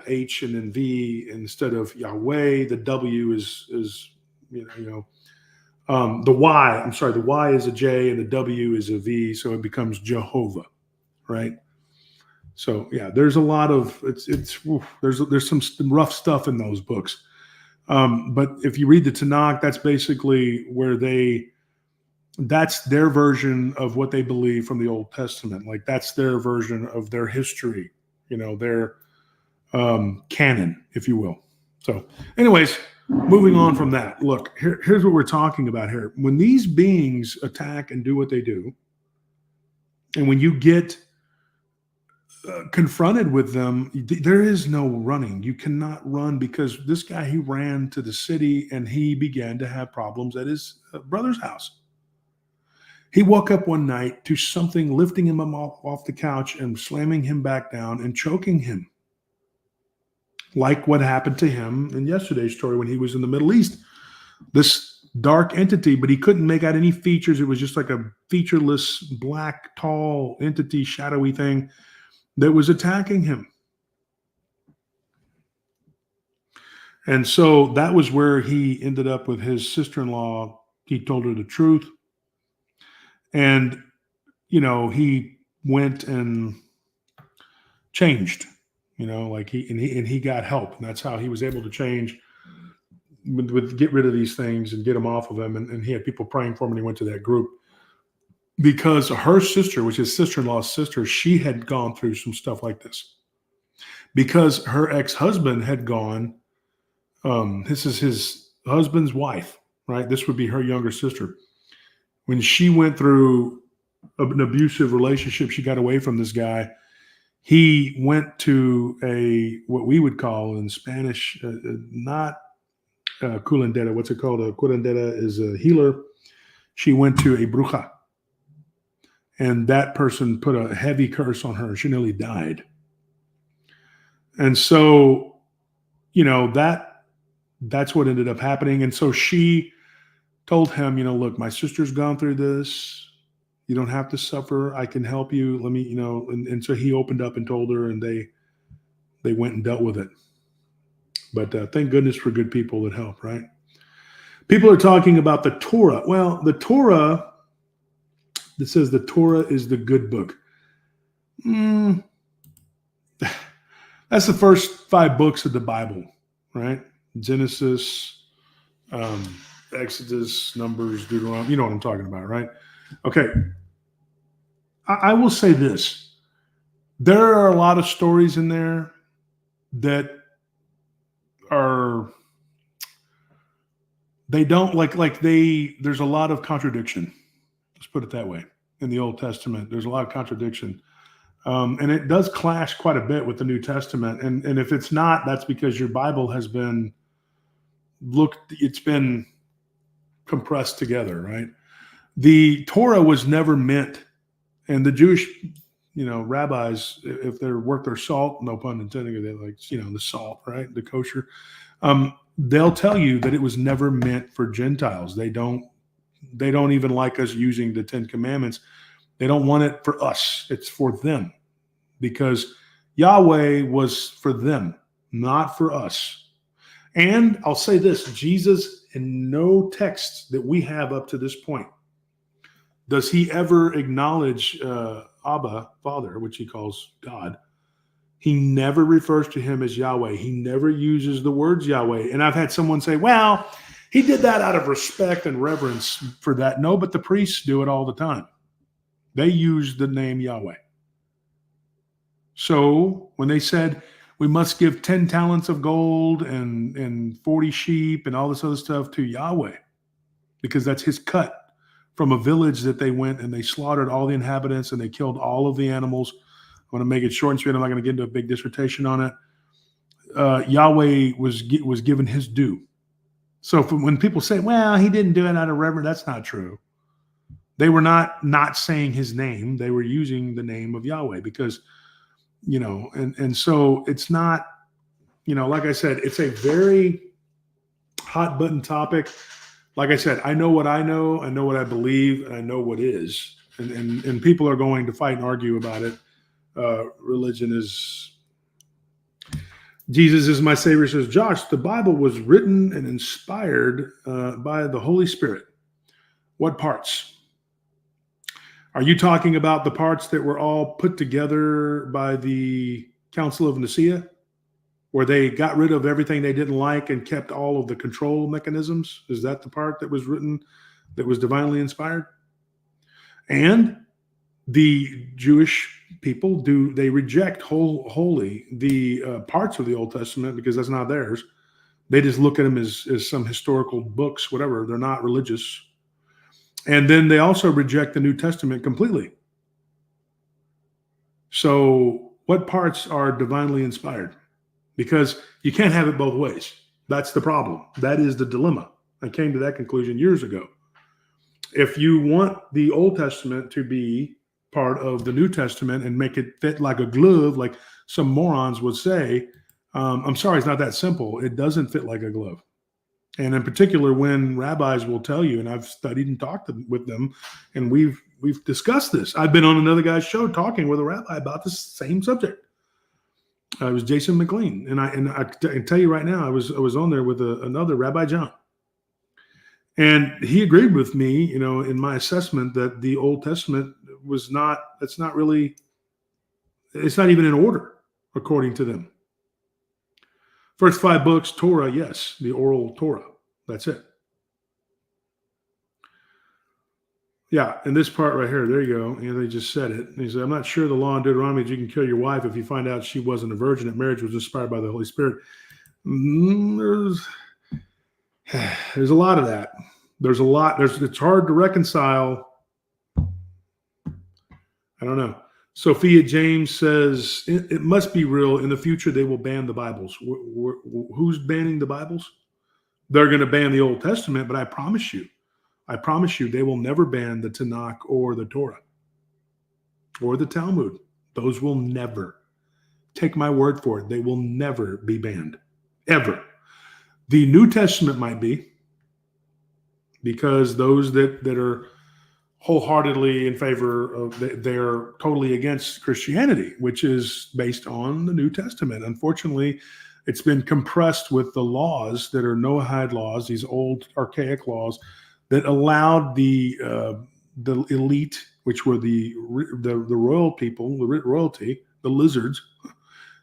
H and then V instead of Yahweh. The W is the Y. I'm sorry, the Y is a J and the W is a V, so it becomes Jehovah, right? So there's a lot of there's some rough stuff in those books. But if you read the Tanakh, that's basically where that's their version of what they believe from the Old Testament. Like that's their version of their history, their canon, if you will. So anyways, moving on from that, look, here's what we're talking about here. When these beings attack and do what they do, and when you get confronted with them, there is no running. You cannot run, because this guy, he ran to the city and he began to have problems at his brother's house. He woke up one night to something lifting him off the couch and slamming him back down and choking him, like what happened to him in yesterday's story when he was in the Middle East. This dark entity, but he couldn't make out any features. It was just like a featureless, black, tall entity, shadowy thing that was attacking him. And so that was where he ended up with his sister-in-law. He told her the truth. And, he went and changed, he got help. And that's how he was able to change, with get rid of these things and get them off of him. And he had people praying for him, and he went to that group. Because her sister, which is sister-in-law's sister, she had gone through some stuff like this. Because her ex-husband had gone, this is his husband's wife, right? This would be her younger sister. When she went through an abusive relationship, she got away from this guy. He went to what we would call in Spanish, not curandera. What's it called? A curandera is a healer. She went to a bruja. And that person put a heavy curse on her. She nearly died. And so, that's what ended up happening. And so she told him, look, my sister's gone through this. You don't have to suffer. I can help you. Let me, and so he opened up and told her, and they went and dealt with it. But thank goodness for good people that help, right? People are talking about the Torah. Well, the Torah, that says the Torah is the good book. That's the first 5 books of the Bible, right? Genesis, Exodus, Numbers, Deuteronomy. You know what I'm talking about, right? Okay. I will say this. There are a lot of stories in there that are, they don't there's a lot of contradiction. Let's put it that way. In the Old Testament, there's a lot of contradiction. And it does clash quite a bit with the New Testament. And if it's not, that's because your Bible has been it's been compressed together, right? The Torah was never meant, and the Jewish, rabbis, if they're worth their salt, no pun intended, they like, the salt, right? The kosher. They'll tell you that it was never meant for Gentiles. They don't even like us using the 10 Commandments. They don't want it for us. It's for them, because Yahweh was for them, not for us. And I'll say this, Jesus, in no text that we have up to this point, does he ever acknowledge Abba, Father, which he calls God. He never refers to him as Yahweh. He never uses the words Yahweh. And I've had someone say, well, he did that out of respect and reverence for that. No, but the priests do it all the time. They use the name Yahweh. So when they said we must give 10 talents of gold and 40 sheep and all this other stuff to Yahweh, because that's his cut from a village that they went and they slaughtered all the inhabitants and they killed all of the animals. I'm going to make it short and sweet. I'm not going to get into a big dissertation on it. Yahweh was given his due. So when people say, well, he didn't do it out of reverence, that's not true. They were not saying his name. They were using the name of Yahweh because, and so it's not, like I said, it's a very hot button topic. Like I said, I know what I know what I believe, and I know what is. And people are going to fight and argue about it. Religion is, Jesus is my Savior, says Josh. The Bible was written and inspired by the Holy Spirit. What parts? Are you talking about the parts that were all put together by the Council of Nicaea, where they got rid of everything they didn't like and kept all of the control mechanisms? Is that the part that was written that was divinely inspired? And the Jewish people, they reject wholly the parts of the Old Testament because that's not theirs. They just look at them as some historical books, whatever. They're not religious. And then they also reject the New Testament completely. So what parts are divinely inspired? Because you can't have it both ways. That's the problem. That is the dilemma. I came to that conclusion years ago. If you want the Old Testament to be part of the New Testament and make it fit like a glove, like some morons would say, I'm sorry, it's not that simple. It doesn't fit like a glove. And in particular, when rabbis will tell you, and I've studied and talked with them, and we've discussed this. I've been on another guy's show talking with a rabbi about the same subject. It was Jason McLean, and I can tell you right now, I was on there with another Rabbi John, and he agreed with me, in my assessment that the Old Testament it's not even in order according to them. First 5 books, Torah, yes, the oral Torah. That's it. Yeah, and this part right here, there you go. They just said it. He said, I'm not sure the law in Deuteronomy is you can kill your wife if you find out she wasn't a virgin, that marriage was inspired by the Holy Spirit. There's a lot of that. There's a lot. It's hard to reconcile. I don't know. Sophia James says, it must be real. In the future, they will ban the Bibles. Who's banning the Bibles? They're going to ban the Old Testament, but I promise you, they will never ban the Tanakh or the Torah or the Talmud. Those will never. Take my word for it. They will never be banned, ever. The New Testament might be, because those that are wholeheartedly in favor of, they're totally against Christianity, which is based on the New Testament. Unfortunately, it's been compressed with the laws that are Noahide laws, these old archaic laws that allowed the elite, which were the royal people, the royalty, the lizards,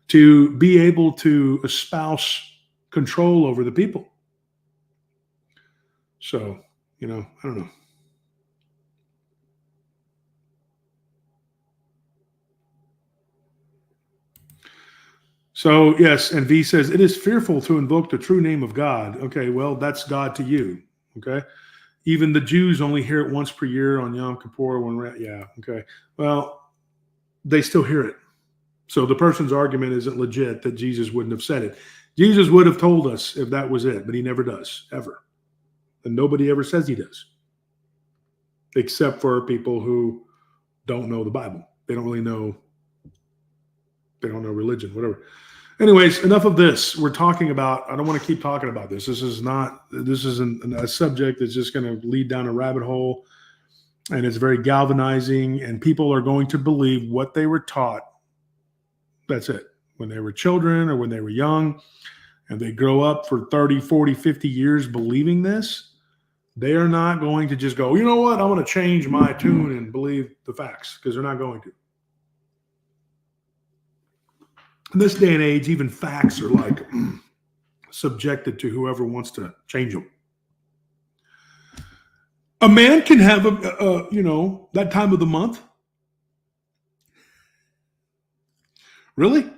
to be able to espouse control over the people. So, I don't know. So, yes, and V says, it is fearful to invoke the true name of God. Okay, well, that's God to you, okay? Even the Jews only hear it once per year on Yom Kippur. Okay. Well, they still hear it. So the person's argument isn't legit that Jesus wouldn't have said it. Jesus would have told us if that was it, but he never does, ever. And nobody ever says he does, except for people who don't know the Bible. They don't really know. They don't know religion, whatever. Anyways, enough of this. We're talking about, I don't want to keep talking about this. This isn't a subject that's just going to lead down a rabbit hole, and it's very galvanizing, and people are going to believe what they were taught. That's it. When they were children or when they were young, and they grow up for 30, 40, 50 years believing this, they are not going to just go, you know what, I want to change my tune and believe the facts, because they're not going to. In this day and age, even facts are like subjected to whoever wants to change them. A man can have that time of the month. Really?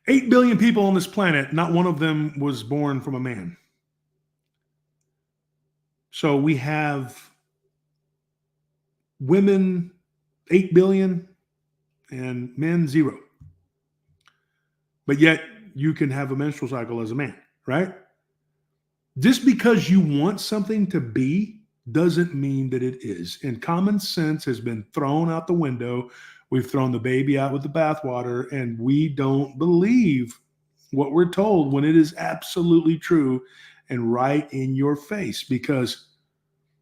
8 billion people on this planet, not one of them was born from a man. So we have women 8 billion and men 0. But yet you can have a menstrual cycle as a man, right? Just because you want something to be doesn't mean that it is. And common sense has been thrown out the window. We've thrown the baby out with the bathwater, and we don't believe what we're told when it is absolutely true and right in your face. Because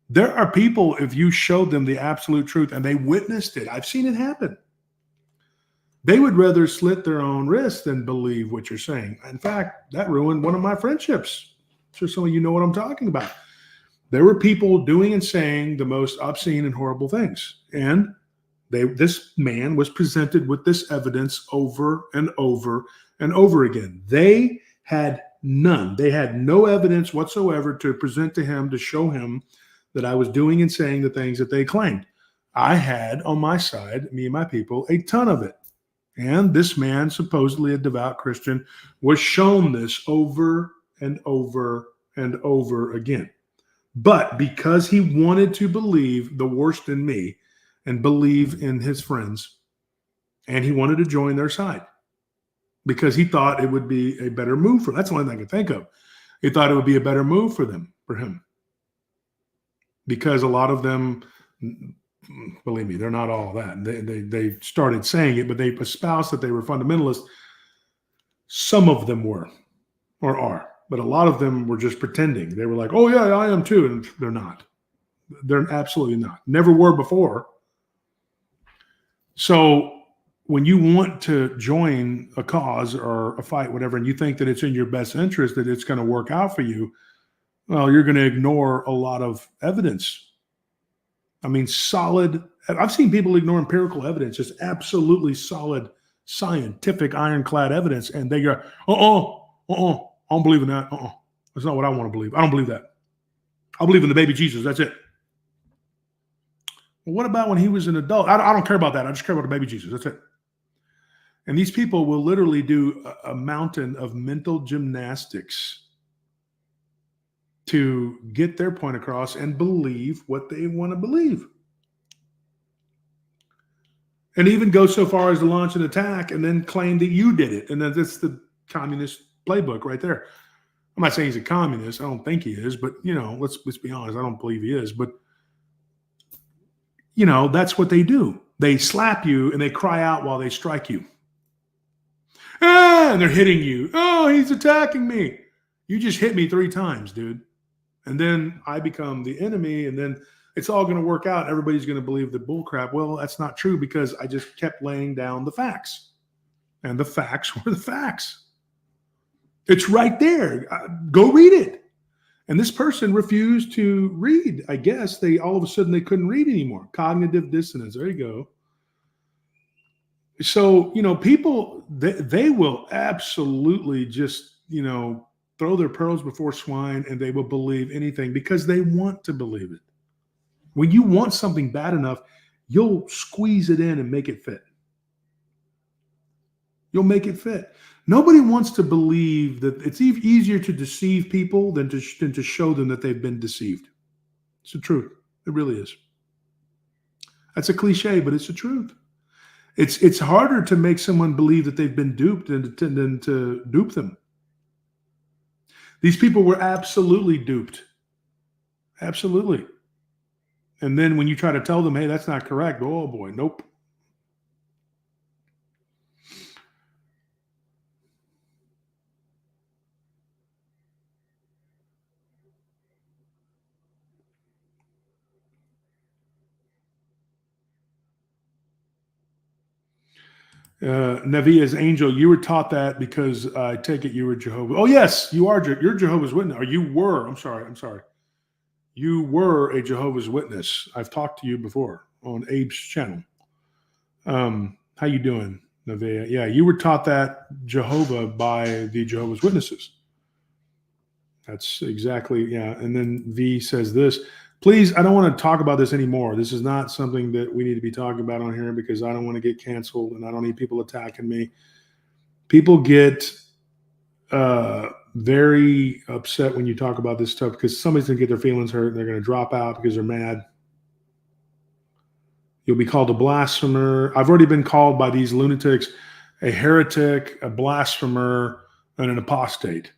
there are people, if you showed them the absolute truth and they witnessed it, I've seen it happen, they would rather slit their own wrists than believe what you're saying. In fact, that ruined one of my friendships. So some of you know what I'm talking about. There were people doing and saying the most obscene and horrible things. And this man was presented with this evidence over and over and over again. They had none. They had no evidence whatsoever to present to him to show him that I was doing and saying the things that they claimed. I had on my side, me and my people, a ton of it. And this man, supposedly a devout Christian, was shown this over and over and over again. But because he wanted to believe the worst in me and believe in his friends, and he wanted to join their side because he thought it would be a better move for them. That's the only thing I could think of. He thought it would be a better move for him. Because a lot of them, believe me, they're not all that. They started saying it, but they espoused that they were fundamentalists. Some of them were or are, but a lot of them were just pretending. They were like, oh, yeah, I am too. And they're not. They're absolutely not. Never were before. So when you want to join a cause or a fight, whatever, and you think that it's in your best interest, that it's going to work out for you, well, you're going to ignore a lot of evidence. I mean, solid. I've seen people ignore empirical evidence, just absolutely solid, scientific, ironclad evidence, and they go, I don't believe in that. That's not what I want to believe. I don't believe that. I believe in the baby Jesus. That's it. Well, what about when he was an adult? I don't care about that. I just care about the baby Jesus. That's it. And these people will literally do a mountain of mental gymnastics to get their point across and believe what they want to believe. And even go so far as to launch an attack and then claim that you did it. And that's the communist playbook right there. I'm not saying he's a communist. I don't think he is, but let's be honest. I don't believe he is, but that's what they do. They slap you and they cry out while they strike you. And they're hitting you. Oh, he's attacking me. You just hit me 3 times, dude. And then I become the enemy, and then it's all going to work out. Everybody's going to believe the bullcrap. Well, that's not true because I just kept laying down the facts. And the facts were the facts. It's right there. Go read it. And this person refused to read. I guess all of a sudden they couldn't read anymore. Cognitive dissonance. There you go. So, people, they will absolutely just, throw their pearls before swine, and they will believe anything because they want to believe it. When you want something bad enough, you'll squeeze it in and make it fit. You'll make it fit. Nobody wants to believe that. It's easier to deceive people than to show them that they've been deceived. It's the truth. It really is. That's a cliche, but it's the truth. It's harder to make someone believe that they've been duped than to dupe them. These people were absolutely duped. Absolutely. And then when you try to tell them, hey, that's not correct, oh boy, nope. Navia's angel, you were taught that because I take it you were Jehovah. Oh, yes, you are. You're Jehovah's Witness. Or you were. I'm sorry. You were a Jehovah's Witness. I've talked to you before on Abe's channel. How you doing, Navia? Yeah, you were taught that Jehovah by the Jehovah's Witnesses. That's exactly, yeah. And then V says this. Please, I don't want to talk about this anymore. This is not something that we need to be talking about on here because I don't want to get canceled and I don't need people attacking me. People get very upset when you talk about this stuff because somebody's going to get their feelings hurt and they're going to drop out because they're mad. You'll be called a blasphemer. I've already been called by these lunatics a heretic, a blasphemer, and an apostate.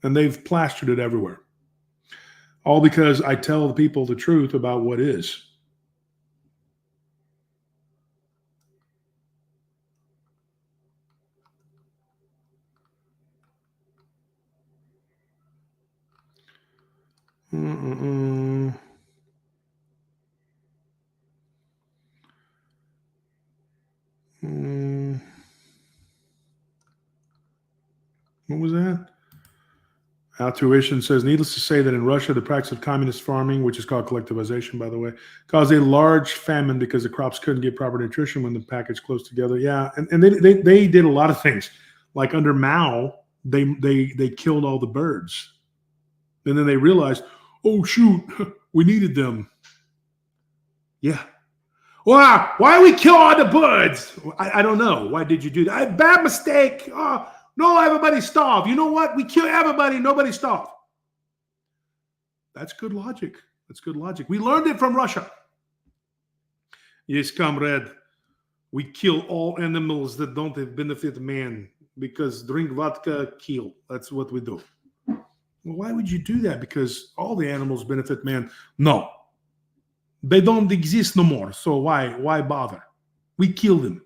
And they've plastered it everywhere. All because I tell the people the truth about what is. What was that? Tuition says, needless to say that in Russia, the practice of communist farming, which is called collectivization, by the way, caused a large famine because the crops couldn't get proper nutrition when the package closed together. Yeah, and they did a lot of things. Like under Mao, they killed all the birds. And then they realized, oh, shoot, we needed them. Yeah. Why we kill all the birds? I don't know. Why did you do that? Bad mistake. Oh, no, everybody starve. You know what? We kill everybody. Nobody starve. That's good logic. That's good logic. We learned it from Russia. Yes, comrade. We kill all animals that don't benefit man because drink vodka, kill. That's what we do. Well, why would you do that? Because all the animals benefit man. No. They don't exist no more. So why bother? We kill them.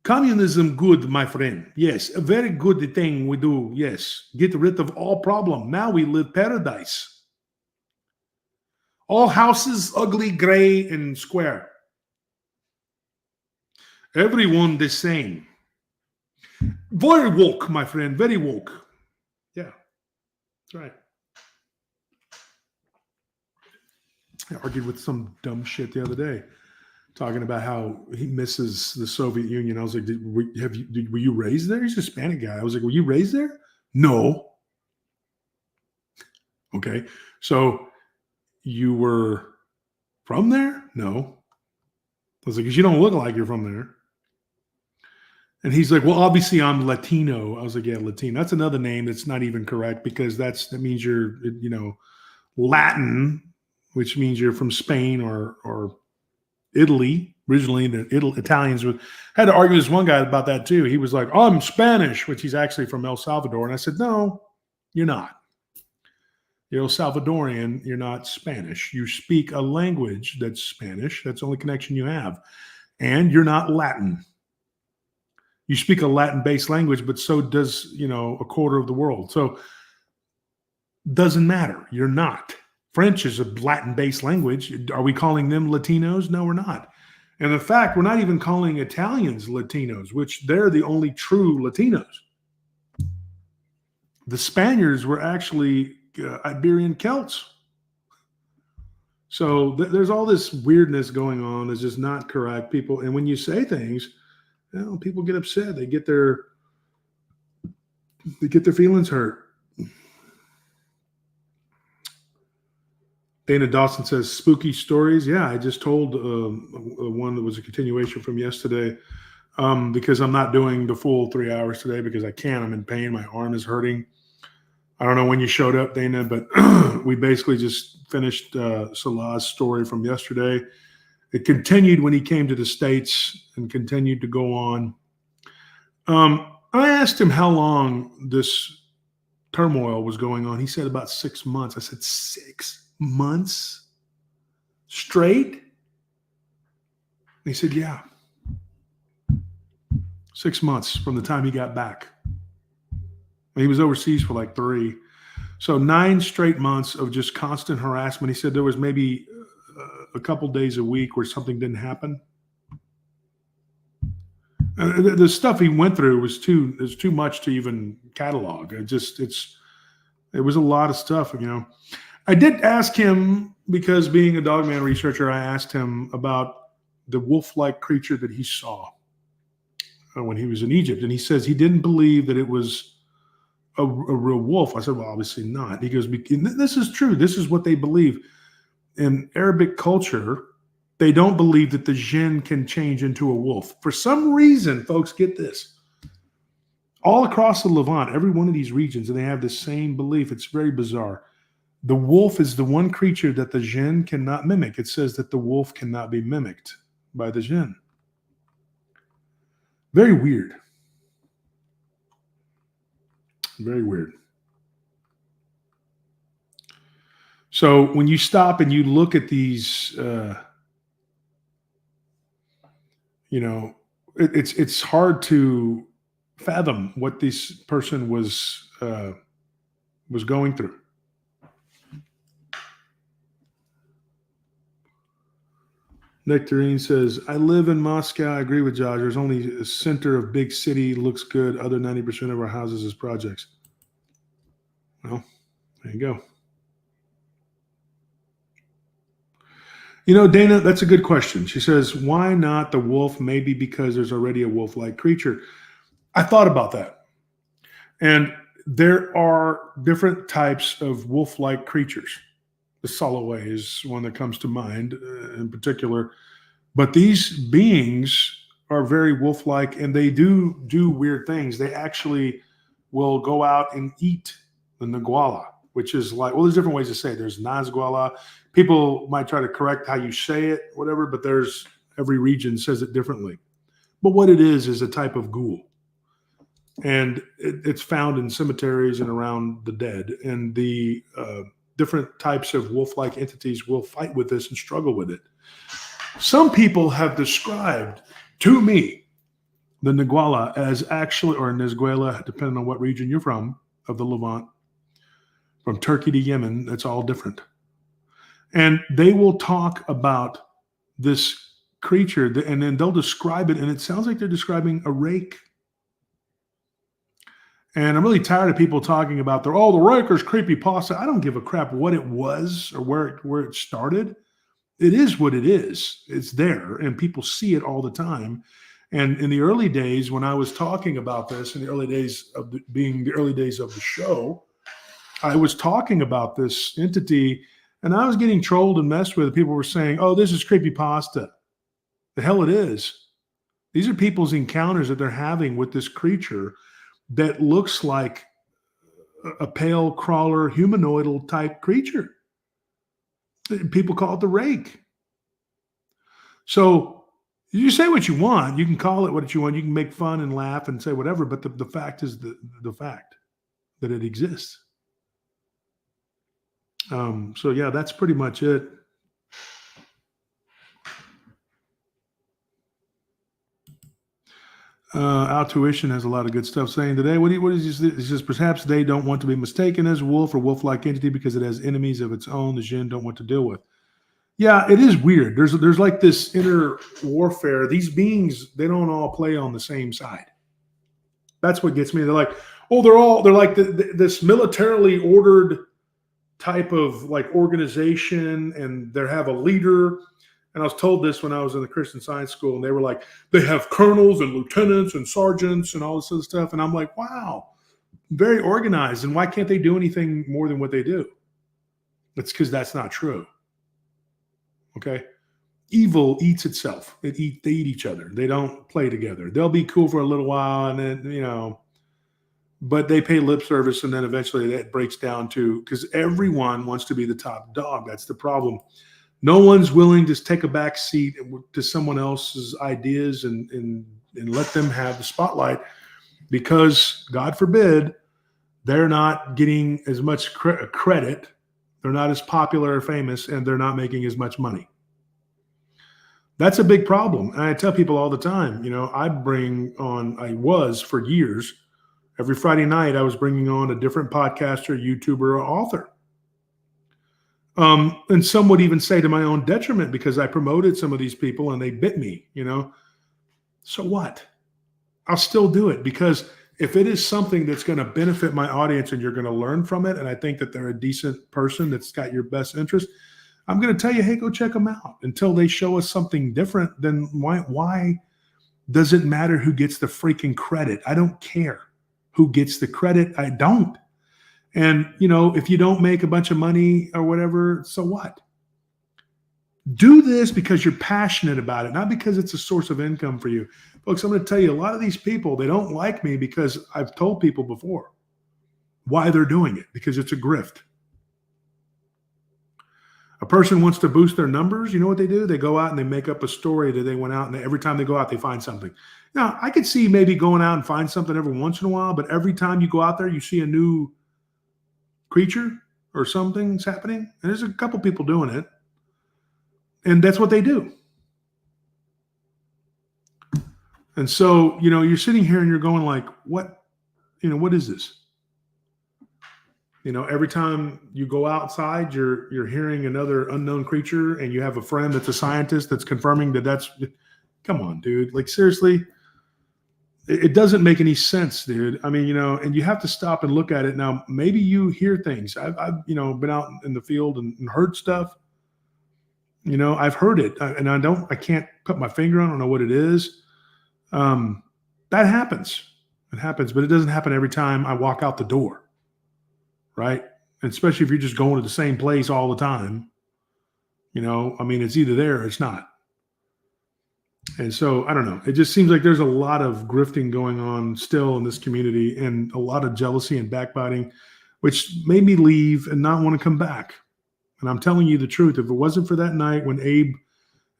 Communism good, my friend. Yes, a very good thing we do. Yes, get rid of all problem. Now we live paradise. All houses ugly, gray, and square. Everyone the same. Very woke, my friend. Very woke. Yeah, that's right. I argued with some dumb shit the other day, talking about how he misses the Soviet Union. I was like, were you raised there? He's a Hispanic guy. I was like, were you raised there? No. Okay. So you were from there? No. I was like, because you don't look like you're from there. And he's like, well, obviously I'm Latino. I was like, yeah, Latino. That's another name that's not even correct because that means you're, Latin, which means you're from Spain or Italy. Originally, the Italians had to argue with this one guy about that too. He was like, I'm Spanish, which he's actually from El Salvador. And I said, no, you're not. You're El Salvadorian. You're not Spanish. You speak a language that's Spanish. That's the only connection you have. And you're not Latin. You speak a Latin-based language, but so does, a quarter of the world. So doesn't matter. You're not. French is a Latin-based language. Are we calling them Latinos? No, we're not. And in fact, we're not even calling Italians Latinos, which they're the only true Latinos. The Spaniards were actually Iberian Celts. So there's all this weirdness going on that's just not correct. People, and when you say things, people get upset. They get their feelings hurt. Dana Dawson says, spooky stories. Yeah, I just told one that was a continuation from yesterday because I'm not doing the full 3 hours today because I can't. I'm in pain. My arm is hurting. I don't know when you showed up, Dana, but we basically just finished Salah's story from yesterday. It continued when he came to the States and continued to go on. I asked him how long this turmoil was going on. He said about 6 months. I said, 6 months straight? And he said, yeah. 6 months from the time he got back. He was overseas for like 3. So 9 straight months of just constant harassment. He said there was maybe a couple days a week where something didn't happen. The stuff he went through was too much to even catalog. It was a lot of stuff, I did ask him, because being a dogman researcher, I asked him about the wolf-like creature that he saw when he was in Egypt. And he says he didn't believe that it was a real wolf. I said, well, obviously not. He goes, this is true. This is what they believe. In Arabic culture, they don't believe that the jinn can change into a wolf. For some reason, folks, get this. All across the Levant, every one of these regions, and they have the same belief. It's very bizarre. The wolf is the one creature that the jinn cannot mimic. It says that the wolf cannot be mimicked by the jinn. Very weird. Very weird. So when you stop and you look at these, it's hard to fathom what this person was going through. Nectarine says, I live in Moscow. I agree with Josh. There's only a center of big city looks good. Other 90% of our houses is projects. Well, there you go. Dana, that's a good question. She says, why not the wolf? Maybe because there's already a wolf-like creature. I thought about that. And there are different types of wolf-like creatures. The Salah is one that comes to mind in particular. But these beings are very wolf-like, and they do weird things. They actually will go out and eat the Naguala, which is like, well, there's different ways to say it. There's Nazguala. People might try to correct how you say it, whatever, but every region says it differently. But what it is a type of ghoul. And it's found in cemeteries and around the dead. And the different types of wolf-like entities will fight with this and struggle with it. Some people have described to me the Naguala as actually, or Nazguela, depending on what region you're from, of the Levant, from Turkey to Yemen, it's all different. And they will talk about this creature, and then they'll describe it, and it sounds like they're describing a rake. And I'm really tired of people talking about the raker's creepypasta. I don't give a crap what it was or where it started. It is what it is. It's there, and people see it all the time. And in the early days, when I was talking about this, in the early days of the early days of the show, I was talking about this entity, and I was getting trolled and messed with. People were saying, "Oh, this is creepypasta." The hell it is. These are people's encounters that they're having with this creature that looks like a pale crawler, humanoidal type creature. People call it the rake. So you say what you want. You can call it what you want. You can make fun and laugh and say whatever, but the fact is the fact that it exists. So yeah, that's pretty much it. Altuition has a lot of good stuff saying today. What is this? He says, perhaps they don't want to be mistaken as wolf or wolf-like entity because it has enemies of its own the Jinn don't want to deal with. Yeah, it is weird. There's like this inner warfare. These beings, they don't all play on the same side. That's what gets me. They're like, they're like this militarily ordered type of like organization, and they have a leader. And I was told this when I was in the Christian Science School, and they were like, they have colonels and lieutenants and sergeants and all this other stuff. And I'm like, wow, very organized. And why can't they do anything more than what they do? It's because that's not true. Okay. Evil eats itself. They eat each other. They don't play together. They'll be cool for a little while, and then, but they pay lip service, and then eventually that breaks down to, because everyone wants to be the top dog. That's the problem. No one's willing to take a back seat to someone else's ideas and let them have the spotlight, because God forbid they're not getting as much credit. They're not as popular or famous, and they're not making as much money. That's a big problem. And I tell people all the time, I was for years, every Friday night, I was bringing on a different podcaster, YouTuber, or author. And some would even say to my own detriment, because I promoted some of these people and they bit me, So what? I'll still do it, because if it is something that's going to benefit my audience and you're going to learn from it, and I think that they're a decent person that's got your best interest, I'm going to tell you, hey, go check them out. Until they show us something different, then why does it matter who gets the freaking credit? I don't care who gets the credit. I don't. And, if you don't make a bunch of money or whatever, so what? Do this because you're passionate about it, not because it's a source of income for you. Folks, I'm going to tell you, a lot of these people, they don't like me because I've told people before why they're doing it, because it's a grift. A person wants to boost their numbers. You know what they do? They go out and they make up a story that they went out, and every time they go out, they find something. Now, I could see maybe going out and find something every once in a while, but every time you go out there, you see a new creature. or something's happening. And there's a couple people doing it. And that's what they do. And so, you're sitting here and you're going like, what is this? Every time you go outside, you're hearing another unknown creature, and you have a friend that's a scientist that's confirming that's, come on, dude. Like, seriously, it doesn't make any sense, dude. I mean, and you have to stop and look at it. Now, maybe you hear things. I've been out in the field and heard stuff. I've heard it, and I can't put my finger on. I don't know what it is. That happens. It happens, but it doesn't happen every time I walk out the door. Right? And especially if you're just going to the same place all the time, it's either there or it's not. And so, I don't know. It just seems like there's a lot of grifting going on still in this community, and a lot of jealousy and backbiting, which made me leave and not want to come back. And I'm telling you the truth. If it wasn't for that night when Abe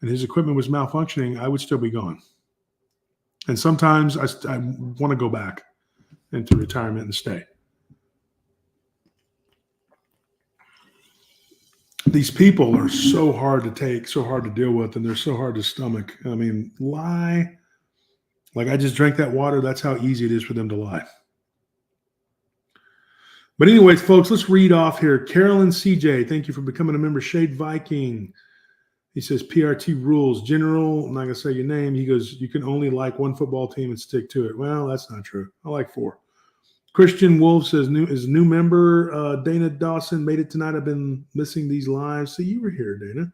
and his equipment was malfunctioning, I would still be gone. And sometimes I want to go back into retirement and stay. These people are so hard to take, so hard to deal with, and they're so hard to stomach. I mean, lie. Like, I just drank that water. That's how easy it is for them to lie. But anyways, folks, let's read off here. Carolyn CJ, thank you for becoming a member. Shade Viking. He says, PRT rules. General, I'm not going to say your name. He goes, you can only like one football team and stick to it. Well, that's not true. I like 4. Christian Wolf says, new member Dana Dawson made it tonight. I've been missing these lives. See, you were here, Dana.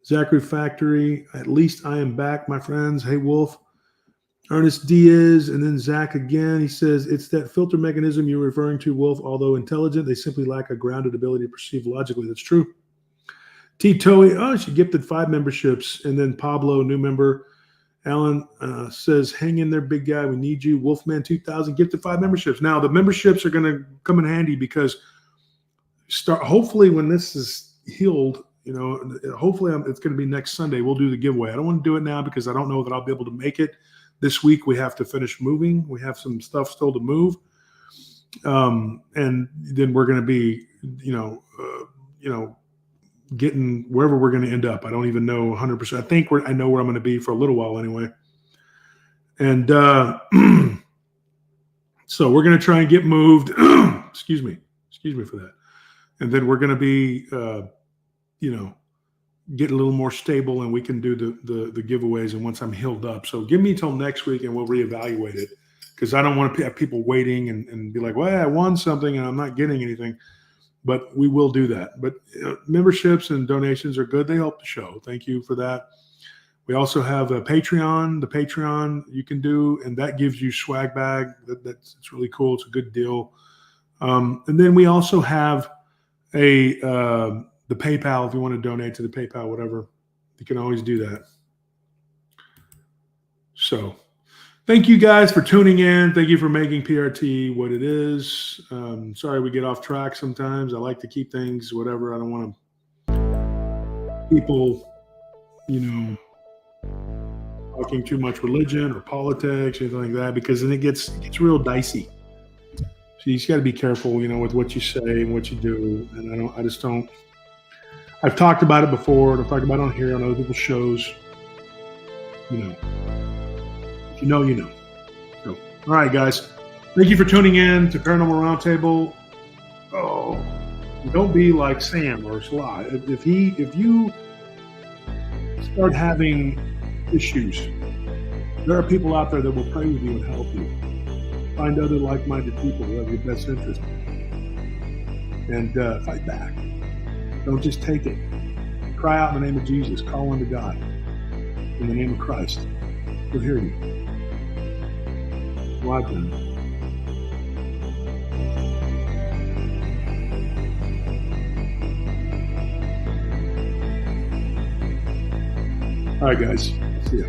Zachary Factory, at least I am back, my friends. Hey, Wolf. Ernest Diaz, and then Zach again. He says, it's that filter mechanism you're referring to, Wolf. Although intelligent, they simply lack a grounded ability to perceive logically. That's true. T. Toei, she gifted 5 memberships. And then Pablo, new member. Alan says, hang in there, big guy. We need you. Wolfman 2000 gifted 5 memberships. Now, the memberships are going to come in handy because hopefully when this is healed, hopefully it's going to be next Sunday. We'll do the giveaway. I don't want to do it now because I don't know that I'll be able to make it. This week we have to finish moving. We have some stuff still to move. And then we're going to be, getting wherever we're going to end up. I don't even know 100%. I think I know where I'm going to be for a little while anyway. And so we're going to try and get moved. Excuse me for that. And then we're going to be, get a little more stable, and we can do the giveaways. And once I'm healed up, so give me until next week and we'll reevaluate it, because I don't want to have people waiting and be like, well, I won something and I'm not getting anything. But we will do that. But memberships and donations are good. They help the show. Thank you for that. We also have a Patreon. The Patreon you can do, and that gives you swag bag. It's really cool. It's a good deal. And then we also have the PayPal. If you want to donate to the PayPal, whatever, you can always do that. So thank you guys for tuning in. Thank you for making PRT what it is. Sorry we get off track sometimes. I like to keep things whatever. I don't want people, talking too much religion or politics or anything like that, because then it gets real dicey. So you just got to be careful, with what you say and what you do. And I've talked about it before. I've talked about it on here, on other people's shows. If you know, you know. So, all right, guys. Thank you for tuning in to Paranormal Roundtable. Oh, don't be like Sam or Salah. If you start having issues, there are people out there that will pray with you and help you. Find other like-minded people who have your best interest. And fight back. Don't just take it. Cry out in the name of Jesus. Call unto God. In the name of Christ. He'll hear you. Well, I've done it. All right, guys. See ya.